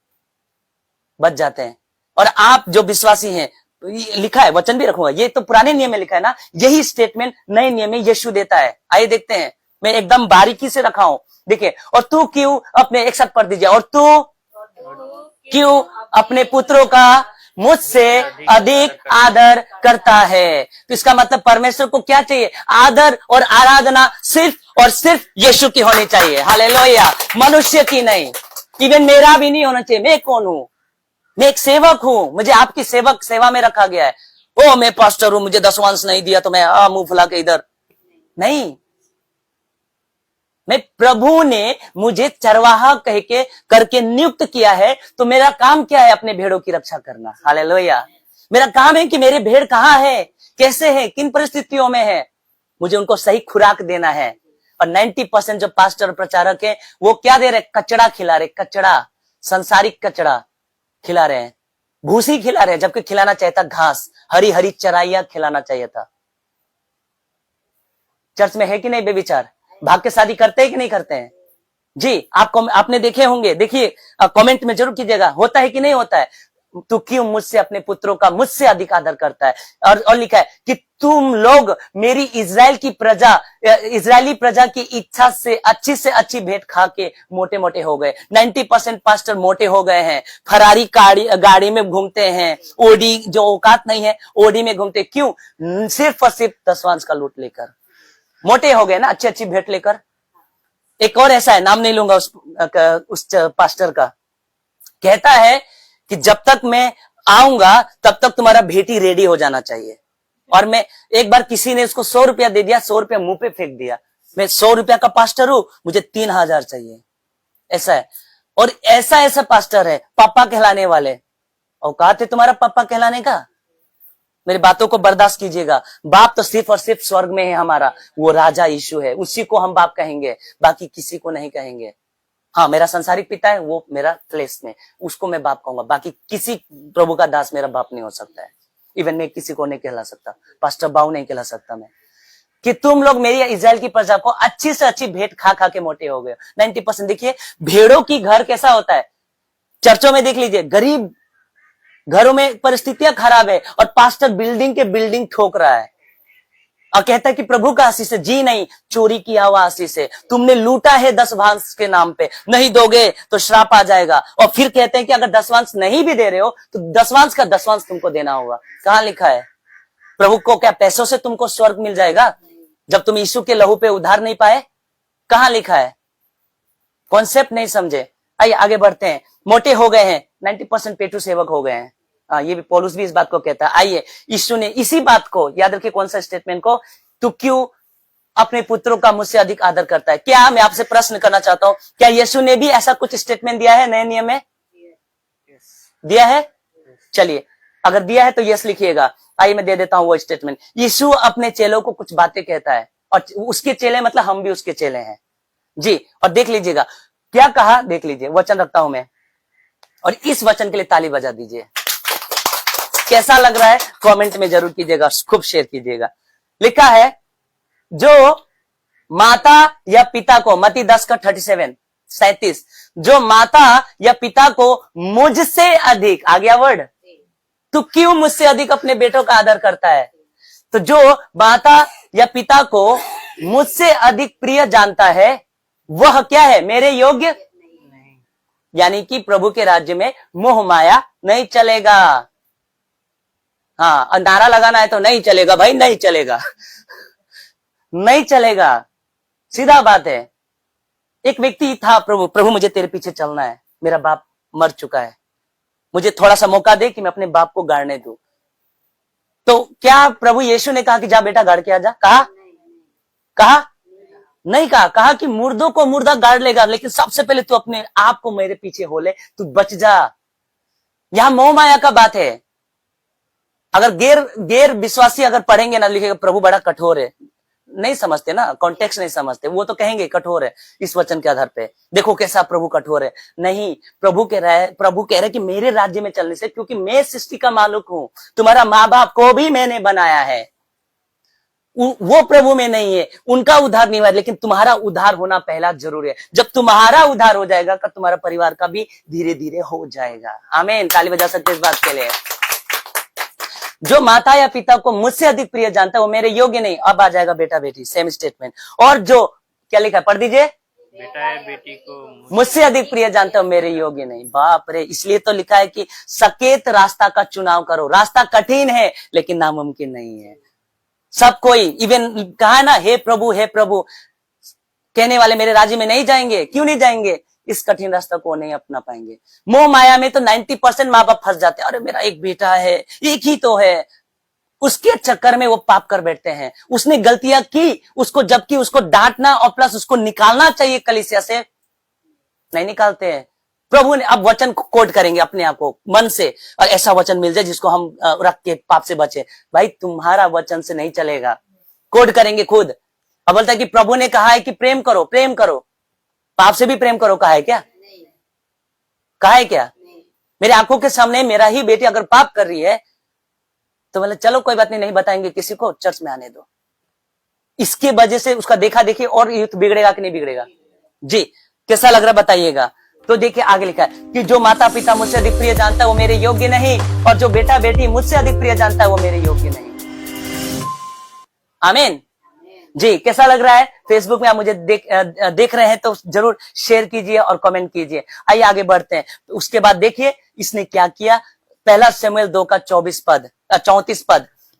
बच जाते हैं। और आप जो विश्वासी हैं, लिखा है, वचन भी रखूंगा, ये तो पुराने नियम में लिखा है ना, यही स्टेटमेंट नए नियम में यीशु देता है। आइए देखते हैं, मैं एकदम बारीकी से रखा हूं। देखिए, और तू क्यों अपने, एक साथ पढ़ दीजिए, और तू क्यों अपने पुत्रों का मुझसे अधिक आदर करता है? तो इसका मतलब परमेश्वर को क्या चाहिए? आदर और आराधना सिर्फ और सिर्फ यीशु की होनी चाहिए। हालेलुया, मनुष्य की नहीं। इवन मेरा भी नहीं होना चाहिए। मैं कौन हूं? मैं एक सेवक हूं, मुझे आपकी सेवा में रखा गया है। ओ मैं पास्टर हूं, मुझे दशवांश नहीं दिया तो मैं मुंह फुला के इधर नहीं। मैं, प्रभु ने मुझे चरवाहा कह के करके नियुक्त किया है, तो मेरा काम क्या है? अपने भेड़ों की रक्षा करना। हालेलुया, मेरा काम है कि मेरे भेड़ कहाँ है, कैसे है, किन परिस्थितियों में है, मुझे उनको सही खुराक देना है। और 90% जो पास्टर प्रचारक है वो क्या दे रहे? कचड़ा खिला रहे, कचड़ा, संसारिक कचड़ा खिला रहे हैं, भूसी खिला रहे हैं, जबकि खिलाना चाहिए था घास, हरी हरी चराइयां खिलाना चाहिए था। चर्च में है कि नहीं बेविचार? भाग के शादी करते हैं कि नहीं करते हैं? जी, आपने देखे होंगे, देखिए कमेंट में जरूर कीजिएगा, होता है कि नहीं होता है? तू क्यों मुझसे अपने पुत्रों का मुझसे अधिक आदर करता है। और लिखा है कि तुम लोग मेरी इजरायली प्रजा की इच्छा से अच्छी भेंट खा के मोटे मोटे हो गए। 90% पास्टर मोटे हो गए हैं, फरारी गाड़ी में घूमते हैं, ओडी जो औकात नहीं है ओडी में घूमते, क्यों? सिर्फ और सिर्फ दसवांश का लूट लेकर मोटे हो गए ना, अच्छी भेंट लेकर। एक और ऐसा है, नाम नहीं लूंगा उस पास्टर का, कहता है कि जब तक मैं आऊंगा तब तक तुम्हारा भेंटी रेडी हो जाना चाहिए। और मैं एक बार किसी ने उसको 100 रुपया दे दिया, 100 रुपया मुंह पे फेंक दिया, मैं 100 रुपया का पास्टर हूं, मुझे 3000 चाहिए। ऐसा है। और ऐसा पास्टर है, पापा कहलाने वाले। औकात है तुम्हारा पापा कहलाने का? मेरी बातों को बर्दाश्त कीजिएगा। बाप तो सिर्फ और सिर्फ स्वर्ग में है हमारा, वो राजा यीशु है, उसी को हम बाप कहेंगे, बाकी किसी को नहीं कहेंगे। हाँ, मेरा संसारिक पिता है, वो मेरा फ्लेश में, उसको मैं बाप कहूंगा, बाकी किसी प्रभु का दास मेरा बाप नहीं हो सकता है। इवन मैं किसी को नहीं कहला सकता, पास्टर बाऊ नहीं कहला सकता मैं। कि तुम लोग मेरी इजराइल की प्रजा को अच्छी से अच्छी भेंट खा खा के मोटे हो गए। 90%। देखिए भेड़ों की घर कैसा होता है, चर्चों में देख लीजिए, गरीब घरों में परिस्थितियां खराब है और पास्टर बिल्डिंग के बिल्डिंग ठोक रहा है और कहता है कि प्रभु का आशीष है। जी नहीं, चोरी किया हुआ आशीष है। तुमने लूटा है दसवांश के नाम पे, नहीं दोगे तो श्राप आ जाएगा। और फिर कहते हैं कि अगर दसवांश नहीं भी दे रहे हो तो दसवांश का दसवांश तुमको देना होगा। कहां लिखा है? प्रभु को क्या पैसों से तुमको स्वर्ग मिल जाएगा जब तुम यीशु के लहू पे उधार नहीं पाए? कहां लिखा है? कॉन्सेप्ट नहीं समझे। आइए आगे बढ़ते हैं। मोटे हो गए हैं, 90% पेटू सेवक हो गए हैं। ये भी पौलुस भी इस बात को कहता है। आइए, यीशु ने इसी बात को याद रखिए, कौन सा स्टेटमेंट को, तू क्यों अपने पुत्रों का मुझसे अधिक आदर करता है। क्या मैं आपसे प्रश्न करना चाहता हूं, क्या यीशु ने भी ऐसा कुछ स्टेटमेंट दिया है नए नियम में? दिया है? चलिए, अगर दिया है तो यस लिखिएगा। आइए मैं दे देता हूं वो स्टेटमेंट। यीशु अपने चेलों को कुछ बातें कहता है और उसके चेले मतलब हम भी उसके चेले हैं जी। और देख लीजिएगा क्या कहा, देख लीजिए, वचन रखता हूं मैं और इस वचन के लिए ताली बजा दीजिए। कैसा लग रहा है कमेंट में जरूर कीजिएगा, खूब शेयर कीजिएगा। लिखा है, जो माता या पिता को, मत्ती 10:37, जो माता या पिता को मुझसे अधिक, आ गया वर्ड, तू क्यों मुझसे अधिक अपने बेटों का आदर करता है। तो जो माता या पिता को मुझसे अधिक प्रिय जानता है वह क्या है, मेरे योग्य नहीं। यानी कि प्रभु के राज्य में मोह माया नहीं चलेगा। हाँ, नारा लगाना है तो नहीं चलेगा भाई, नहीं चलेगा, नहीं चलेगा, सीधा बात है। एक व्यक्ति था, प्रभु मुझे तेरे पीछे चलना है, मेरा बाप मर चुका है, मुझे थोड़ा सा मौका दे कि मैं अपने बाप को गाड़ने दूं। तो क्या प्रभु यीशु ने कहा कि जा बेटा गाड़ के आ जा? कहा नहीं कहा। कहा कि मुर्दों को मुर्दा गाड़ लेगा, लेकिन सबसे पहले तू अपने आप को मेरे पीछे हो ले, तू बच जा। यहां मोह माया का बात है। अगर गैर विश्वासी अगर पढ़ेंगे ना, लिखेगा प्रभु बड़ा कठोर है, नहीं समझते ना, कॉन्टेक्स्ट नहीं समझते, वो तो कहेंगे कठोर है इस वचन के आधार पे। देखो कैसा प्रभु कठोर है। नहीं, प्रभु कह रहे कि मेरे राज्य में चलने से, क्योंकि मैं सृष्टि का मालिक हूं, तुम्हारा माँ बाप को भी मैंने बनाया है, वो प्रभु में नहीं है, उनका उद्धार नहीं हुआ, लेकिन तुम्हारा उद्धार होना पहला जरूरी है। जब तुम्हारा उद्धार हो जाएगा तो तुम्हारा परिवार का भी धीरे धीरे हो जाएगा। आमीन, ताली बजा सकते इस बात के लिए। जो माता या पिता को मुझसे अधिक प्रिय जानता है वो मेरे योग्य नहीं। अब आ जाएगा बेटा बेटी, सेम स्टेटमेंट। और जो क्या लिखा है, पढ़ दीजिए, बेटा है बेटी को मुझसे अधिक प्रिय जानता हूं मेरे योग्य नहीं। बाप रे, इसलिए तो लिखा है कि सकेत रास्ता का चुनाव करो। रास्ता कठिन है लेकिन नामुमकिन नहीं है। सब कोई, इवन कहा ना, हे प्रभु कहने वाले मेरे राज्य में नहीं जाएंगे। क्यों नहीं जाएंगे? इस कठिन रास्ता को नहीं अपना पाएंगे। मोह माया में तो 90% माँ बाप फंस जाते हैं। अरे मेरा एक बेटा है, एक ही तो है, उसके चक्कर में वो पाप कर बैठते हैं। उसने गलतियां की, उसको जबकि उसको डांटना और प्लस उसको निकालना चाहिए कलीसिया से, नहीं निकालते हैं। प्रभु ने अब वचन कोट करेंगे अपने आप को मन से, और ऐसा वचन मिल जाए जिसको हम रख के पाप से बचे। भाई तुम्हारा वचन से नहीं चलेगा, कोट करेंगे खुद। अब बोलता है कि प्रभु ने कहा है कि प्रेम करो, प्रेम करो, पाप से भी प्रेम करो। कहा है क्या? कहा है क्या? मेरे आंखों के सामने मेरा ही बेटी अगर पाप कर रही है तो बोले चलो कोई बात नहीं बताएंगे किसी को, चर्च में आने दो। इसके वजह से उसका देखा देखी और यूथ बिगड़ेगा कि नहीं बिगड़ेगा? जी, कैसा लग रहा बताइएगा। तो देखिए आगे लिखा है कि जो माता पिता मुझसे अधिक प्रिय जानता है वो मेरे योग्य नहीं, और जो बेटा बेटी मुझसे अधिक प्रिय जानता है वो मेरे योग्य नहीं। आमीन जी। कैसा लग रहा है? फेसबुक में आप मुझे देख रहे हैं तो जरूर शेयर कीजिए और कमेंट कीजिए। आइए आगे बढ़ते हैं। तो उसके बाद देखिए इसने क्या किया। पहला शमूएल 2 का 34 पद।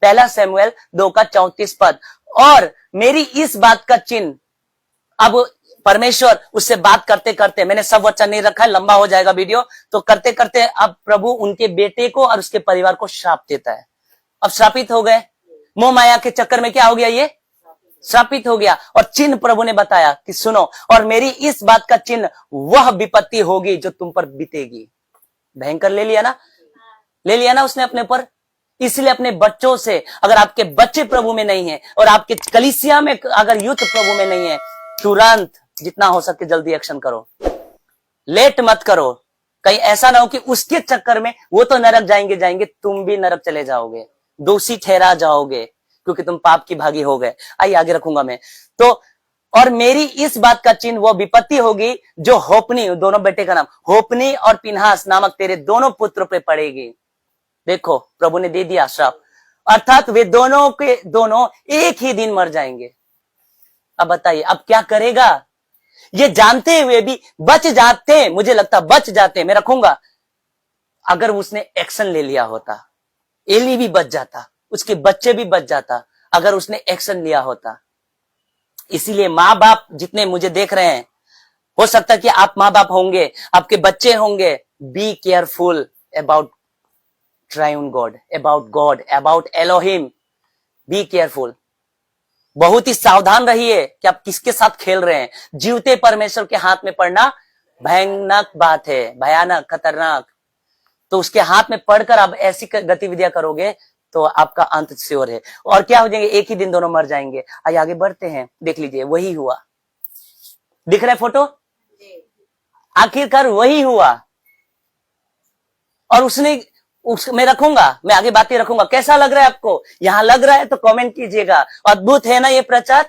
पहला शमूएल 2 का 34 पद। और मेरी इस बात का चिन्ह, अब परमेश्वर उससे बात करते करते, मैंने सब वचन नहीं रखा है, लंबा हो जाएगा वीडियो, तो करते करते अब प्रभु उनके बेटे को और उसके परिवार को श्राप देता है। अब श्रापित हो गए, मोह माया के चक्कर में क्या हो गया, ये श्रापित हो गया। और चिन्ह प्रभु ने बताया कि सुनो, और मेरी इस बात का चिन्ह वह विपत्ति होगी जो तुम पर बीतेगी। भयंकर ले लिया ना उसने अपने पर। इसलिए अपने बच्चों से, अगर आपके बच्चे प्रभु में नहीं है और आपके कलीसिया में अगर यूथ प्रभु में नहीं है, तुरंत जितना हो सके जल्दी एक्शन करो, लेट मत करो। कहीं ऐसा ना हो कि उसके चक्कर में वो तो नरक जाएंगे, तुम भी नरक चले जाओगे, दोषी ठहरा जाओगे, क्योंकि तुम पाप की भागी हो गए। आइए आगे रखूंगा मैं। तो और मेरी इस बात का चिन्ह वो विपत्ति होगी जो होपनी, दोनों बेटे का नाम होपनी और पिनहास नामक तेरे दोनों पुत्र पे पड़ेगी। देखो प्रभु ने दे दिया श्राप, अर्थात वे दोनों के दोनों एक ही दिन मर जाएंगे। अब बताइए अब क्या करेगा? ये जानते हुए भी बच जाते, मुझे लगता बच जाते, मैं रखूंगा। अगर उसने एक्शन ले लिया होता, एली भी बच जाता, उसके बच्चे भी बच जाता, अगर उसने एक्शन लिया होता। इसीलिए माँ बाप जितने मुझे देख रहे हैं, हो सकता है कि आप माँ बाप होंगे, आपके बच्चे होंगे, be careful about triune God, about Elohim. Be careful, बहुत ही सावधान रहिए कि आप किसके साथ खेल रहे हैं। जीवते परमेश्वर के हाथ में पड़ना भयानक बात है, भयानक, खतरनाक। तो उसके हाथ में पड़कर आप ऐसी गतिविधियां करोगे तो आपका अंत श्योर है। और क्या हो जाएंगे? एक ही दिन दोनों मर जाएंगे। आइए आगे बढ़ते हैं, देख लीजिए वही हुआ। दिख रहा है फोटो? आखिरकार वही हुआ। और मैं रखूंगा, मैं आगे बातें रखूंगा। कैसा लग रहा है आपको? यहां लग रहा है तो कमेंट कीजिएगा। अद्भुत है ना ये प्रचार?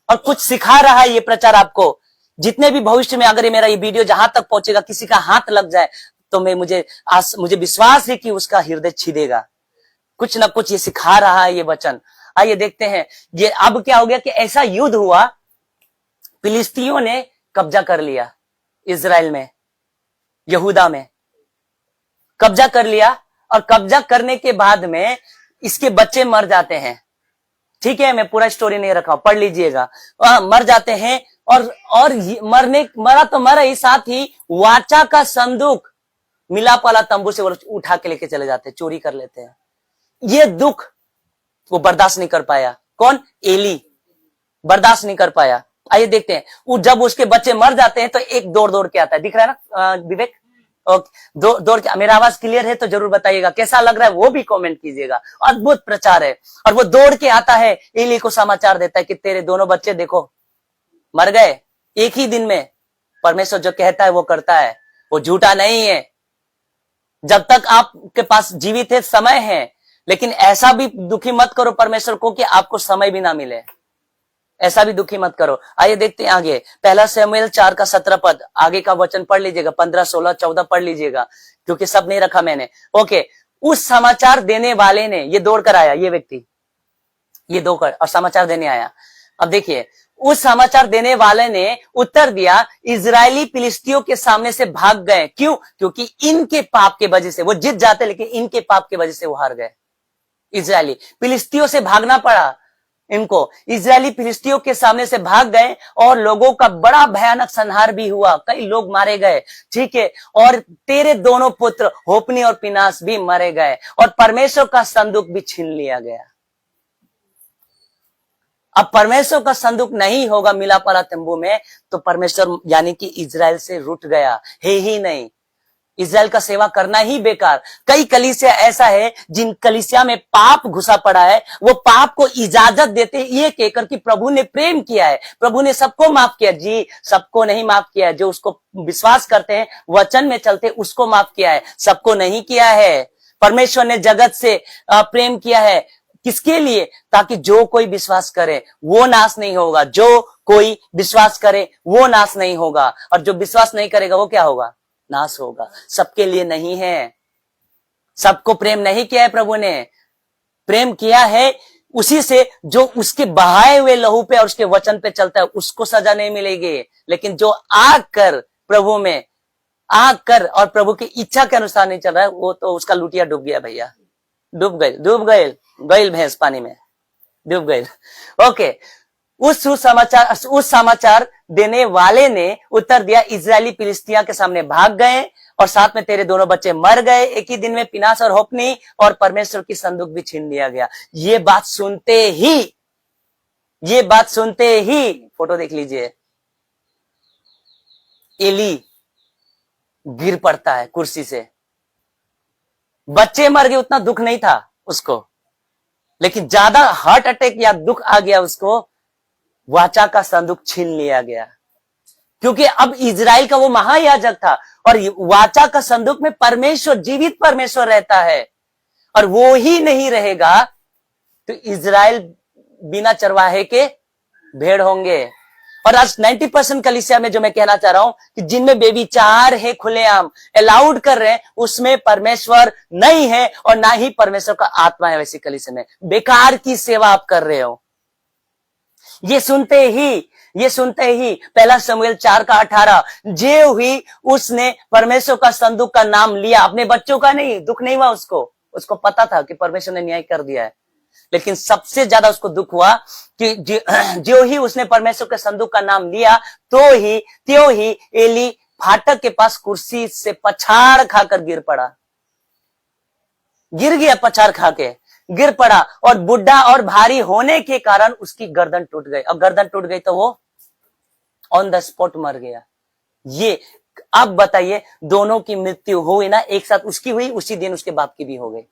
और कुछ सिखा रहा है ये प्रचार आपको। जितने भी भविष्य में अगर मेरा ये वीडियो जहां तक पहुंचेगा, किसी का हाथ लग जाए तो मुझे विश्वास है कि उसका हृदय छिदेगा। कुछ ना कुछ ये सिखा रहा है ये वचन। आइए देखते हैं ये अब क्या हो गया कि ऐसा युद्ध हुआ, फिलिस्तीनियों ने कब्जा कर लिया इजराइल में, यहूदा में कब्जा कर लिया। और कब्जा करने के बाद में इसके बच्चे मर जाते हैं। ठीक है, मैं पूरा स्टोरी नहीं रखा, पढ़ लीजिएगा। मर जाते हैं और मरा तो मरा ही, साथ ही वाचा का संदूक मिलाप वाला तंबू से वो उठा के लेके चले जाते हैं, चोरी कर लेते हैं। ये दुख वो बर्दाश्त नहीं कर पाया। कौन? एली बर्दाश्त नहीं कर पाया। आइए देखते हैं, जब उसके बच्चे मर जाते हैं तो एक दौड़ के आता है। दिख रहा है ना विवेक? दौड़ के, मेरा आवाज क्लियर है तो जरूर बताइएगा। कैसा लग रहा है वो भी कमेंट कीजिएगा। अद्भुत प्रचार है। और वो दौड़ के आता है, एली को समाचार देता है कि तेरे दोनों बच्चे देखो मर गए एक ही दिन में। परमेश्वर जो कहता है वो करता है, वो झूठा नहीं है। जब तक आपके पास जीवित है, समय है, लेकिन ऐसा भी दुखी मत करो परमेश्वर को कि आपको समय भी ना मिले। ऐसा भी दुखी मत करो। आइए देखते हैं आगे। पहला शमूएल 4 का 17 पद, आगे का वचन पढ़ लीजिएगा। 15, 16, 14 पढ़ लीजिएगा, क्योंकि सब नहीं रखा मैंने। ओके, उस समाचार देने वाले ने, ये दौड़ कर आया, ये व्यक्ति ये दौड़ और समाचार देने आया। अब देखिए, उस समाचार देने वाले ने उत्तर दिया, इजरायली फिलिस्तियों के सामने से भाग गए। क्यों? क्योंकि इनके पाप के वजह से वो जीत जाते, लेकिन इनके पाप के वजह से वो हार गए। इजरायली फिलिस्तियों से भागना पड़ा इनको। इजरायली फिलिस्तियों के सामने से भाग गए और लोगों का बड़ा भयानक संहार भी हुआ, कई लोग मारे गए। ठीक है, और तेरे दोनों पुत्र होपनी और पिनास भी मारे गए, और परमेश्वर का संदूक भी छीन लिया गया। अब परमेश्वर का संदूक नहीं होगा मिलाप वाला तंबू में, तो परमेश्वर यानी कि इजराइल से रूठ गया है ही नहीं। इजराइल का सेवा करना ही बेकार। कई कलीसिया ऐसा है जिन कलीसिया में पाप घुसा पड़ा है, वो पाप को इजाजत देते ये कहकर कि प्रभु ने प्रेम किया है, प्रभु ने सबको माफ किया। जी, सबको नहीं माफ किया है। जो उसको विश्वास करते हैं, वचन में चलते, उसको माफ किया है, सबको नहीं किया है। परमेश्वर ने जगत से प्रेम किया है। किसके लिए? ताकि जो कोई विश्वास करे वो नाश नहीं होगा। जो कोई विश्वास करे वो नाश नहीं होगा, और जो विश्वास नहीं करेगा वो क्या होगा? नाश होगा। सबके लिए नहीं है, सबको प्रेम नहीं किया है प्रभु ने। प्रेम किया है उसी से जो उसके बहाए हुए लहू पे और उसके वचन पे चलता है, उसको सजा नहीं मिलेगी। लेकिन जो आकर प्रभु में आकर और प्रभु की इच्छा के अनुसार नहीं चल रहा है, वो तो उसका लुटिया डूब गया भैया, डूब गई भैंस पानी में, डूब गई। ओके, उस समाचार देने वाले ने उत्तर दिया, इजरायली फिलिस्तिया के सामने भाग गए और साथ में तेरे दोनों बच्चे मर गए। एक ही दिन में पिनास और होपनी और परमेश्वर की संदूक भी छीन लिया गया। ये बात सुनते ही फोटो देख लीजिए, एली गिर पड़ता है कुर्सी से। बच्चे मर गए उतना दुख नहीं था उसको, लेकिन ज्यादा हार्ट अटैक या दुख आ गया उसको, वाचा का संदूक छीन लिया गया। क्योंकि अब इजराइल का वो महायाजक था और वाचा का संदूक में परमेश्वर, जीवित परमेश्वर रहता है, और वो ही नहीं रहेगा तो इजराइल बिना चरवाहे के भेड़ होंगे। और आज 90% कलीसिया में जो मैं कहना चाह रहा हूं कि जिनमें बेविचार है खुलेआम अलाउड कर रहे हैं, उसमें परमेश्वर नहीं है और ना ही परमेश्वर का आत्मा है। वैसी कलीसिया में बेकार की सेवा आप कर रहे हो। ये सुनते ही 1 शमूएल 4:18, जे हुई उसने परमेश्वर का संदूक का नाम लिया, अपने बच्चों का नहीं, दुख नहीं हुआ उसको पता था कि परमेश्वर ने न्याय कर दिया है। लेकिन सबसे ज्यादा उसको दुख हुआ कि जो ही उसने परमेश्वर के संदूक का नाम लिया, त्यों ही एली फाटक के पास कुर्सी से पछाड़ खाकर गिर गया, पछाड़ खा के गिर पड़ा, और बुढ़ा और भारी होने के कारण उसकी गर्दन टूट गई। अब गर्दन टूट गई तो वो ऑन द स्पॉट मर गया। ये अब बताइए, दोनों की मृत्यु हुई ना, एक साथ उसकी हुई, उसी दिन उसके बाप की भी हो गई।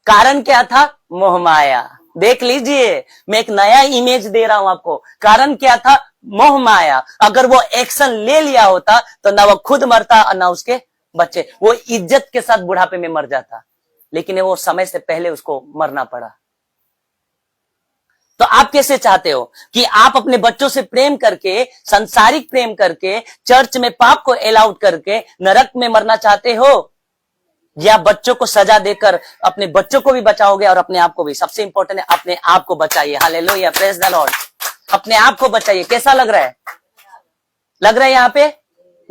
कारण क्या था? मोहमाया। देख लीजिए, मैं एक नया इमेज दे रहा हूं आपको। कारण क्या था? मोहमाया। अगर वो एक्शन ले लिया होता तो ना वो खुद मरता और ना उसके बच्चे, वो इज्जत के साथ बुढ़ापे में मर जाता, लेकिन वो समय से पहले उसको मरना पड़ा। तो आप कैसे चाहते हो कि आप अपने बच्चों से प्रेम करके, संसारिक प्रेम करके, चर्च में पाप को अलाउड करके नरक में मरना चाहते हो, या बच्चों को सजा देकर अपने बच्चों को भी बचाओगे और अपने आप को भी? सबसे इंपॉर्टेंट है, अपने आप को बचाइए। Hallelujah, praise the Lord. अपने आप को बचाइए। कैसा लग रहा है यहाँ पे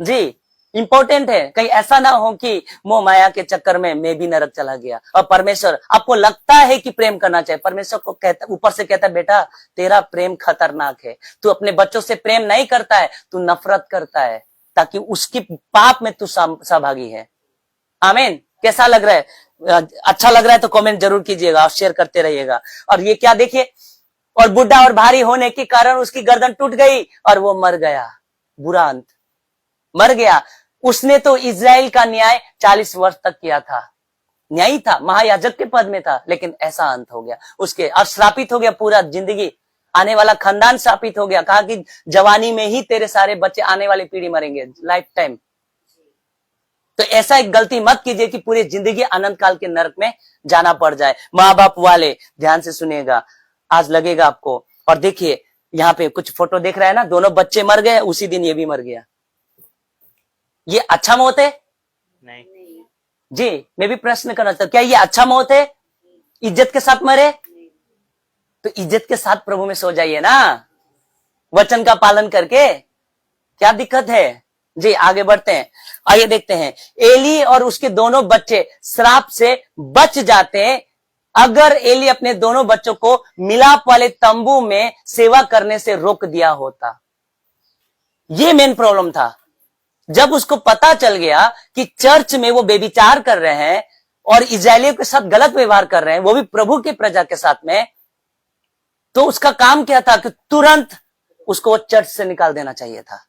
जी? इंपॉर्टेंट है, कहीं ऐसा ना हो कि मोह माया के चक्कर में मैं भी नरक चला गया। और परमेश्वर, आपको लगता है कि प्रेम करना चाहिए, परमेश्वर को कहता, ऊपर से कहता है, बेटा तेरा प्रेम खतरनाक है, तू अपने बच्चों से प्रेम नहीं करता है, तू नफरत करता है, ताकि उसकी पाप में तू सहभागी है। आमीन। कैसा लग रहा है? अच्छा लग रहा है तो कमेंट जरूर कीजिएगा और शेयर करते रहिएगा। और ये क्या देखिए, और बुढ़ा और भारी होने के कारण उसकी गर्दन टूट गई और वो मर गया। बुरा अंत, मर गया। उसने तो इजराइल का न्याय 40 वर्ष तक किया था, न्यायी था, महायाजक के पद में था, लेकिन ऐसा अंत हो गया उसके, और श्रापित हो गया पूरा जिंदगी। आने वाला खानदान श्रापित हो गया। कहा कि जवानी में ही तेरे सारे बच्चे, आने वाली पीढ़ी मरेंगे, लाइफ टाइम। तो ऐसा एक गलती मत कीजिए कि पूरी जिंदगी अनंत काल के नरक में जाना पड़ जाए। माँ बाप वाले ध्यान से सुनिएगा, आज लगेगा आपको। और देखिए यहाँ पे कुछ फोटो देख रहा है ना, दोनों बच्चे मर गए, उसी दिन ये भी मर गया। ये अच्छा मौत है? नहीं जी, मैं भी प्रश्न करना चाहता हूं, क्या ये अच्छा मौत है? इज्जत के साथ मरे तो इज्जत के साथ प्रभु में सो जाइए ना, वचन का पालन करके। क्या दिक्कत है जी? आगे बढ़ते हैं, आइए देखते हैं। एली और उसके दोनों बच्चे श्राप से बच जाते हैं अगर एली अपने दोनों बच्चों को मिलाप वाले तंबू में सेवा करने से रोक दिया होता। ये मेन प्रॉब्लम था। जब उसको पता चल गया कि चर्च में वो बेविचार कर रहे हैं और इजरायलियों के साथ गलत व्यवहार कर रहे हैं, वो भी प्रभु के प्रजा के साथ में, तो उसका काम क्या था कि तुरंत उसको चर्च से निकाल देना चाहिए था।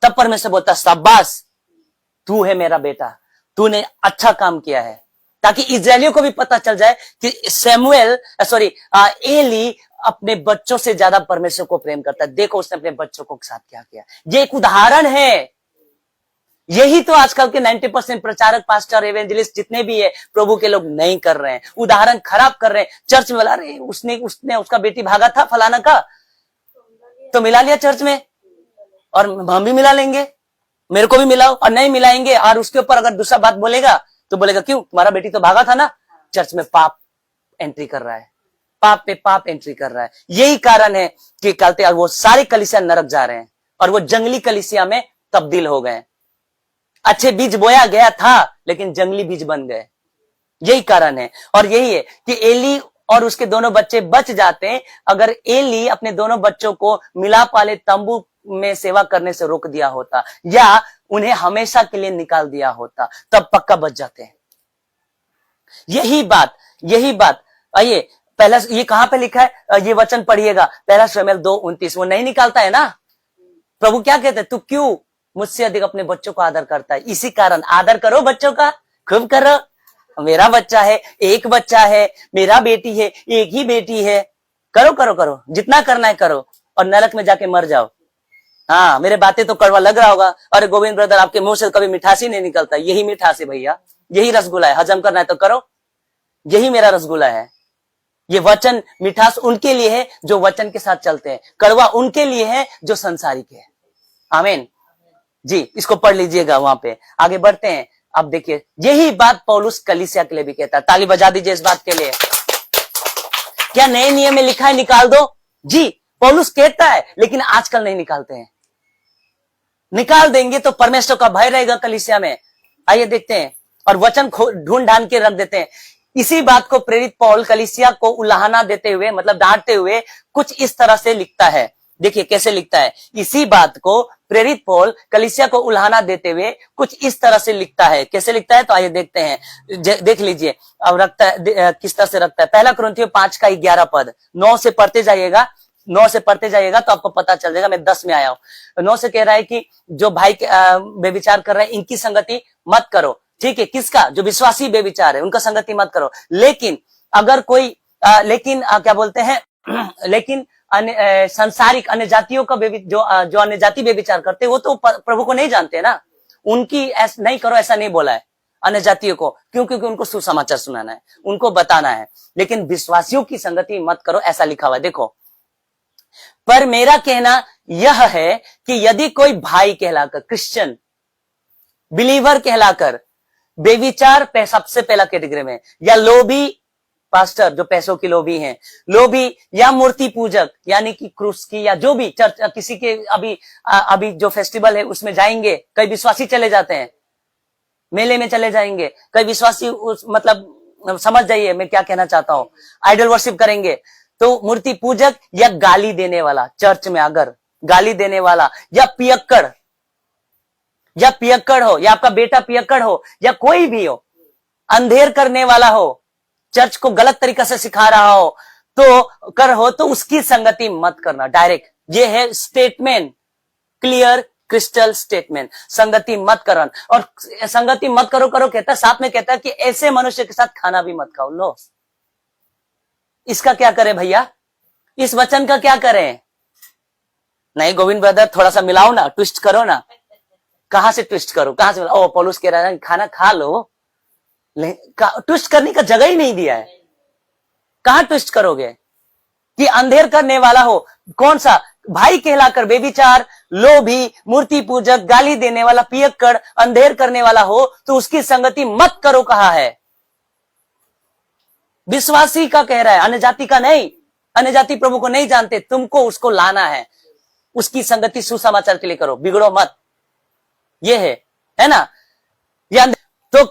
तब परमेश्वर बोलता, शाबाश, तू है मेरा बेटा, तूने अच्छा काम किया है, ताकि इजरायलियों को भी पता चल जाए कि एली अपने बच्चों से ज्यादा परमेश्वर को प्रेम करता है। देखो उसने अपने बच्चों को साथ क्या किया। ये एक उदाहरण है। यही तो आजकल के 90% प्रचारक, पास्टर, एवेंजलिस्ट जितने भी है प्रभु के लोग नहीं कर रहे हैं, उदाहरण खराब कर रहे हैं। चर्च में बोला, अरे उसने उसका बेटी भागा था फलाना का, तो मिला लिया चर्च में, और हम भी मिला लेंगे। मेरे को भी मिलाओ, और नहीं मिलाएंगे और उसके ऊपर अगर दूसरा बात बोलेगा तो बोलेगा क्यों, तुम्हारा बेटी तो भागा था ना। चर्च में पाप एंट्री कर रहा है, पाप पे पाप एंट्री कर रहा है। यही कारण है कि कहते वो सारे कलीसिया नरक जा रहे हैं और वो जंगली कलीसिया में तब्दील हो गए। अच्छे बीज बोया गया था लेकिन जंगली बीज बन गए, यही कारण है। और यही है कि एली और उसके दोनों बच्चे बच जाते हैं अगर एली अपने दोनों बच्चों को मिलाप वाले तंबू में सेवा करने से रोक दिया होता या उन्हें हमेशा के लिए निकाल दिया होता, तब पक्का बच जाते हैं। यही बात आइए पहला, ये कहां पे लिखा है, ये वचन पढ़िएगा, पहला शमूएल 2:29। वो नहीं निकालता है ना। प्रभु क्या कहते हैं, तू क्यों मुझसे अधिक अपने बच्चों को आदर करता है। इसी कारण आदर करो बच्चों का, खूब करो। मेरा बच्चा है, एक बच्चा है, मेरा बेटी है, एक ही बेटी है, करो करो करो, जितना करना है करो और नरक में जाके मर जाओ। हाँ, मेरे बातें तो कड़वा लग रहा होगा। अरे गोविंद ब्रदर, आपके मुंह से कभी मिठास ही नहीं निकलता। यही मिठास है भैया, यही रसगुल्ला है। हजम करना है तो करो, यही मेरा रसगुल्ला है। ये वचन मिठास उनके लिए है जो वचन के साथ चलते हैं, कड़वा उनके लिए है जो संसारिक है। आमीन जी। इसको पढ़ लीजिएगा, वहां पे आगे बढ़ते हैं। अब देखिए, यही बात पौलुस कलीसिया के लिए भी कहता है। ताली बजा दीजिए इस बात के लिए। क्या नए नियम में लिखा है निकाल दो? जी, पौलुस कहता है, लेकिन आजकल नहीं निकालते हैं। निकाल देंगे तो परमेश्वर का भय रहेगा कलीसिया में। आइए देखते हैं, और वचन ढूंढ ढांड के रख देते हैं। इसी बात को प्रेरित पौल कलीसिया को उलाहना देते हुए, मतलब डांटते हुए, कुछ इस तरह से लिखता है। देखिए कैसे लिखता है। इसी बात को प्रेरित पौल कलीसिया को उलाहना देते हुए कुछ इस तरह से लिखता है। कैसे लिखता है तो आइए देखते हैं, देख लीजिए। अब रखता है किस तरह से रखता है। पहला कुरिन्थियों 5:11 पद, 9 से पढ़ते जाइएगा, 9 से पढ़ते जाइएगा तो आपको पता चल जाएगा। मैं 10 में आया हूं। 9 से कह रहा है कि जो भाई बेविचार कर रहे हैं इनकी संगति मत करो। ठीक है, किसका? जो विश्वासी बेविचार है उनका संगति मत करो। लेकिन अगर कोई क्या बोलते हैं लेकिन संसारिक अन्य जातियों का जो अन्य जाति बेविचार करते हैं वो तो प्रभु को नहीं जानते ना। उनकी नहीं करो ऐसा नहीं बोला है अन्य जातियों को, क्योंकि उनको सुसमाचार सुनाना है, उनको बताना है। लेकिन विश्वासियों की संगति मत करो ऐसा लिखा हुआ है। देखो, पर मेरा कहना यह है कि यदि कोई भाई कहलाकर, क्रिश्चियन बिलीवर कहलाकर बेविचार सबसे पहला कैटेगरी में, या लोभी पास्टर जो पैसों की लोभी हैं, लोभी या मूर्ति पूजक यानी कि क्रूस की, या जो भी चर्च किसी के अभी जो फेस्टिवल है उसमें जाएंगे। कई विश्वासी चले जाते हैं, मेले में चले जाएंगे। कई विश्वासी मतलब समझ जाइए मैं क्या कहना चाहता हूं, आइडल वर्शिप करेंगे। तो मूर्ति पूजक या गाली देने वाला, चर्च में अगर गाली देने वाला, या पियक्कड़ हो, या आपका बेटा पियक्कड़ हो, या कोई भी हो, अंधेर करने वाला हो, चर्च को गलत तरीका से सिखा रहा हो तो उसकी संगति मत करना। डायरेक्ट ये है स्टेटमेंट, क्लियर क्रिस्टल स्टेटमेंट। संगति मत करना, और संगति मत करो कहता है, साथ में कहता है कि ऐसे मनुष्य के साथ खाना भी मत खाओ। लो, इसका क्या करें भैया, इस वचन का क्या करें? नहीं गोविंद ब्रदर, थोड़ा सा मिलाओ ना, ट्विस्ट करो ना। कहां से ट्विस्ट करो, कहां से? ओ पौलुस कह रहा है खाना खा लो, ट्विस्ट करने का जगह ही नहीं दिया है। कहां ट्विस्ट करोगे? कि अंधेर करने वाला हो, कौन सा? भाई कहलाकर बेविचार, लोभी, मूर्ति पूजक, गाली देने वाला, पियक्कड़, अंधेर करने वाला हो तो उसकी संगति मत करो कहा है। विश्वासी का कह रहा है, अन्य जाति का नहीं। अन्य जाति प्रभु को नहीं जानते, तुमको उसको लाना है, उसकी संगति सुसमाचार के लिए करो, बिगड़ो मत। ये है ना। या तो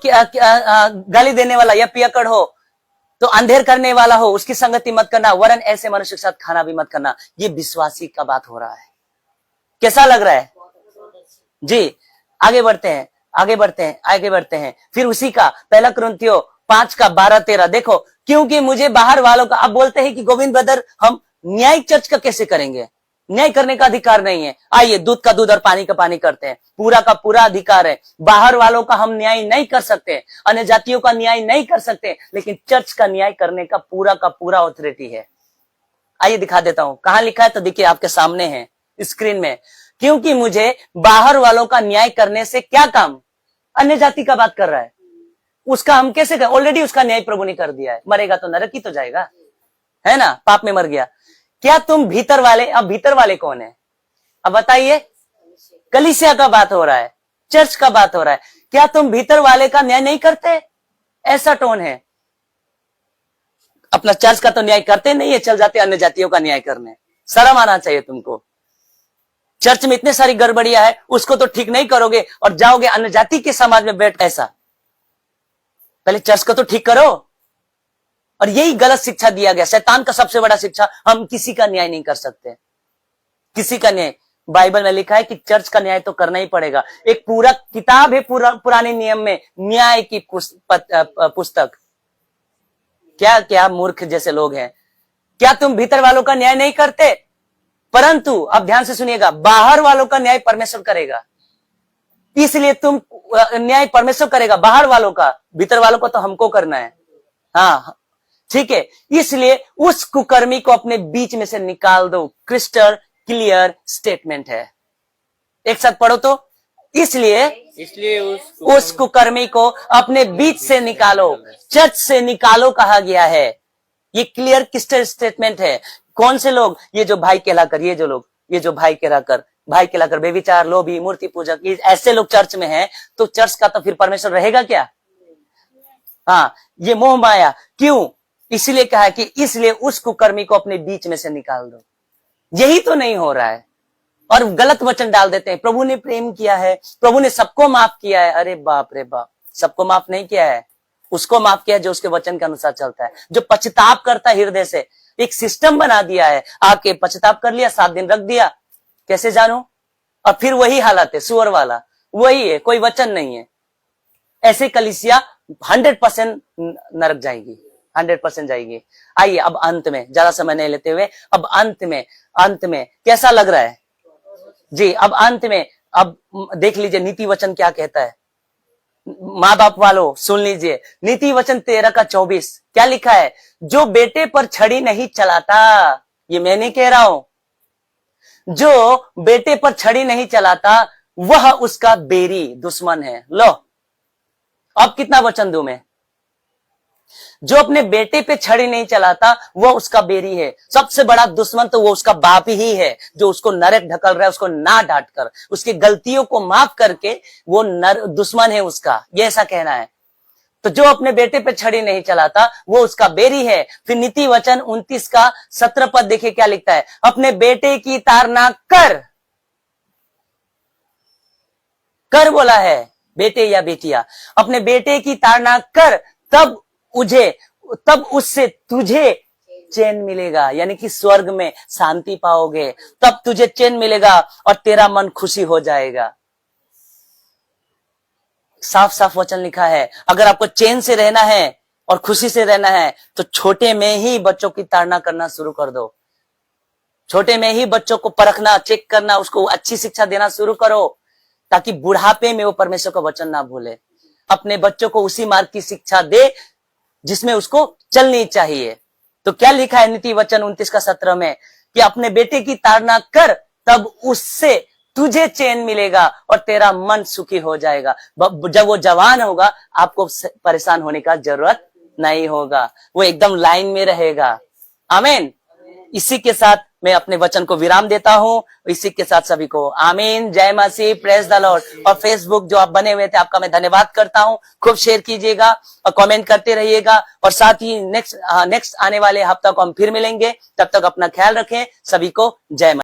गाली देने वाला या पियक्कड़ हो, तो अंधेर करने वाला हो, उसकी संगति मत करना, वरन ऐसे मनुष्य के साथ खाना भी मत करना। ये विश्वासी का बात हो रहा है। कैसा लग रहा है जी? आगे बढ़ते हैं। फिर उसी का पहला कुरिन्थियों 5:12-13 देखो। क्योंकि मुझे बाहर वालों का, अब बोलते हैं कि गोविंद ब्रदर हम न्यायिक चर्च का कैसे करेंगे? न्याय करने का अधिकार नहीं है। आइए, दूध का दूध और पानी का पानी करते हैं। पूरा का पूरा अधिकार है। बाहर वालों का हम न्याय नहीं कर सकते, अन्य जातियों का न्याय नहीं कर सकते, लेकिन चर्च का न्याय करने का पूरा ऑथोरिटी है। आइए दिखा देता हूं कहां लिखा है, तो देखिए आपके सामने है स्क्रीन में। क्योंकि मुझे बाहर वालों का न्याय करने से क्या काम? अन्य जाति का बात कर रहा है, उसका हम कैसे करें? ऑलरेडी उसका न्याय प्रभु ने कर दिया है। मरेगा तो नरक ही तो जाएगा, है ना, पाप में मर गया। क्या तुम भीतर वाले, अब भीतर वाले कौन है? अब बताइए, कलीसिया का बात हो रहा है। चर्च का बात हो रहा है। क्या तुम भीतर वाले का न्याय नहीं करते? ऐसा टोन है। अपना चर्च का तो न्याय करते नहीं है, चल जाते अन्य जातियों का न्याय करने। शर्म आना चाहिए तुमको। चर्च में इतने सारी गड़बड़ियां है, उसको तो ठीक नहीं करोगे और जाओगे अन्य जाति के समाज में बैठ। ऐसा पहले चर्च को तो ठीक करो। और यही गलत शिक्षा दिया गया, शैतान का सबसे बड़ा शिक्षा, हम किसी का न्याय नहीं कर सकते, किसी का न्याय। बाइबल में लिखा है कि चर्च का न्याय तो करना ही पड़ेगा। एक पूरा किताब है पुराने नियम में, न्याय की पुस्तक। क्या क्या मूर्ख जैसे लोग हैं। क्या तुम भीतर वालों का न्याय नहीं करते? परंतु अब ध्यान से सुनिएगा, बाहर वालों का न्याय परमेश्वर करेगा। इसलिए तुम न्याय परमेश्वर करेगा बाहर वालों का, भीतर वालों को तो हमको करना है। हाँ ठीक है, इसलिए उस कुकर्मी को अपने बीच में से निकाल दो। क्रिस्टल क्लियर स्टेटमेंट है। एक साथ पढ़ो तो, इसलिए उस कुकर्मी को अपने बीच से निकालो, चर्च से निकालो कहा गया है। ये क्लियर क्रिस्टल स्टेटमेंट है। कौन से लोग? ये जो भाई कहलाकर, ये जो भाई कहलाकर बेविचार, लोभी, मूर्ति पूजक, ये ऐसे लोग चर्च में हैं, तो चर्च का तो फिर परमेश्वर रहेगा क्या? हाँ, ये मोह माया। क्यों? इसलिए कहा कि इसलिए उस कुकर्मी को अपने बीच में से निकाल दो। यही तो नहीं हो रहा है, और गलत वचन डाल देते हैं। प्रभु ने प्रेम किया है, प्रभु ने सबको माफ किया है। अरे बाप रे बाप, सबको माफ नहीं किया है, उसको माफ किया है जो उसके वचन के अनुसार चलता है, जो पश्चाताप करता है हृदय से। एक सिस्टम बना दिया है, आके पश्चाताप कर लिया, 7 दिन रख दिया, कैसे जानू? और फिर वही हालत है, सुअर वाला वही है, कोई वचन नहीं है। ऐसे कलीसिया 100% नरक जाएगी, 100% जाएगी। आइए अब अंत में, ज्यादा समय नहीं लेते हुए, अब अंत में कैसा लग रहा है जी? अब अंत में अब देख लीजिए नीति वचन क्या कहता है। माँ बाप वालों सुन लीजिए, नीति वचन 13:24 क्या लिखा है? जो बेटे पर छड़ी नहीं चलाता, ये मैं नहीं कह रहा हूं, जो बेटे पर छड़ी नहीं चलाता वह उसका बेरी, दुश्मन है। लो अब कितना वचन दूं मैं? जो अपने बेटे पे छड़ी नहीं चलाता वह उसका बेरी है। सबसे बड़ा दुश्मन तो वो उसका बाप ही है, जो उसको नरक ढकल रहा है, उसको ना डांट कर, उसकी गलतियों को माफ करके, वो दुश्मन है उसका, ये ऐसा कहना है। तो जो अपने बेटे पे छड़ी नहीं चलाता वो उसका बेरी है। फिर नीति वचन 29:17 पद देखिए क्या लिखता है? अपने बेटे की ताड़ना कर बोला है, बेटे या बेटिया, अपने बेटे की ताड़ना कर, तब उससे तुझे चैन मिलेगा, यानी कि स्वर्ग में शांति पाओगे, तब तुझे चैन मिलेगा और तेरा मन खुशी हो जाएगा। साफ साफ वचन लिखा है। अगर आपको चैन से रहना है और खुशी से रहना है तो छोटे में ही बच्चों की ताड़ना करना शुरू कर दो। छोटे में ही बच्चों को परखना, चेक करना, उसको अच्छी शिक्षा देना शुरू करो, ताकि बुढ़ापे में वो परमेश्वर का वचन ना भूले। अपने बच्चों को उसी मार्ग की शिक्षा दे जिसमें उसको चलनी चाहिए। तो क्या लिखा है नीति वचन 29:17 में? कि अपने बेटे की ताड़ना कर, तब उससे तुझे चैन मिलेगा और तेरा मन सुखी हो जाएगा। जब वो जवान होगा आपको परेशान होने का जरूरत नहीं होगा, वो एकदम लाइन में रहेगा। आमीन। इसी के साथ मैं अपने वचन को विराम देता हूं। इसी के साथ सभी को आमीन, जय मसीह, प्रेज द लॉर्ड। और फेसबुक जो आप बने हुए थे आपका मैं धन्यवाद करता हूं। खूब शेयर कीजिएगा और कमेंट करते रहिएगा। और साथ ही नेक्स्ट आने वाले हफ्ता को हम फिर मिलेंगे। तब तक अपना ख्याल रखें। सभी को जय मसीह।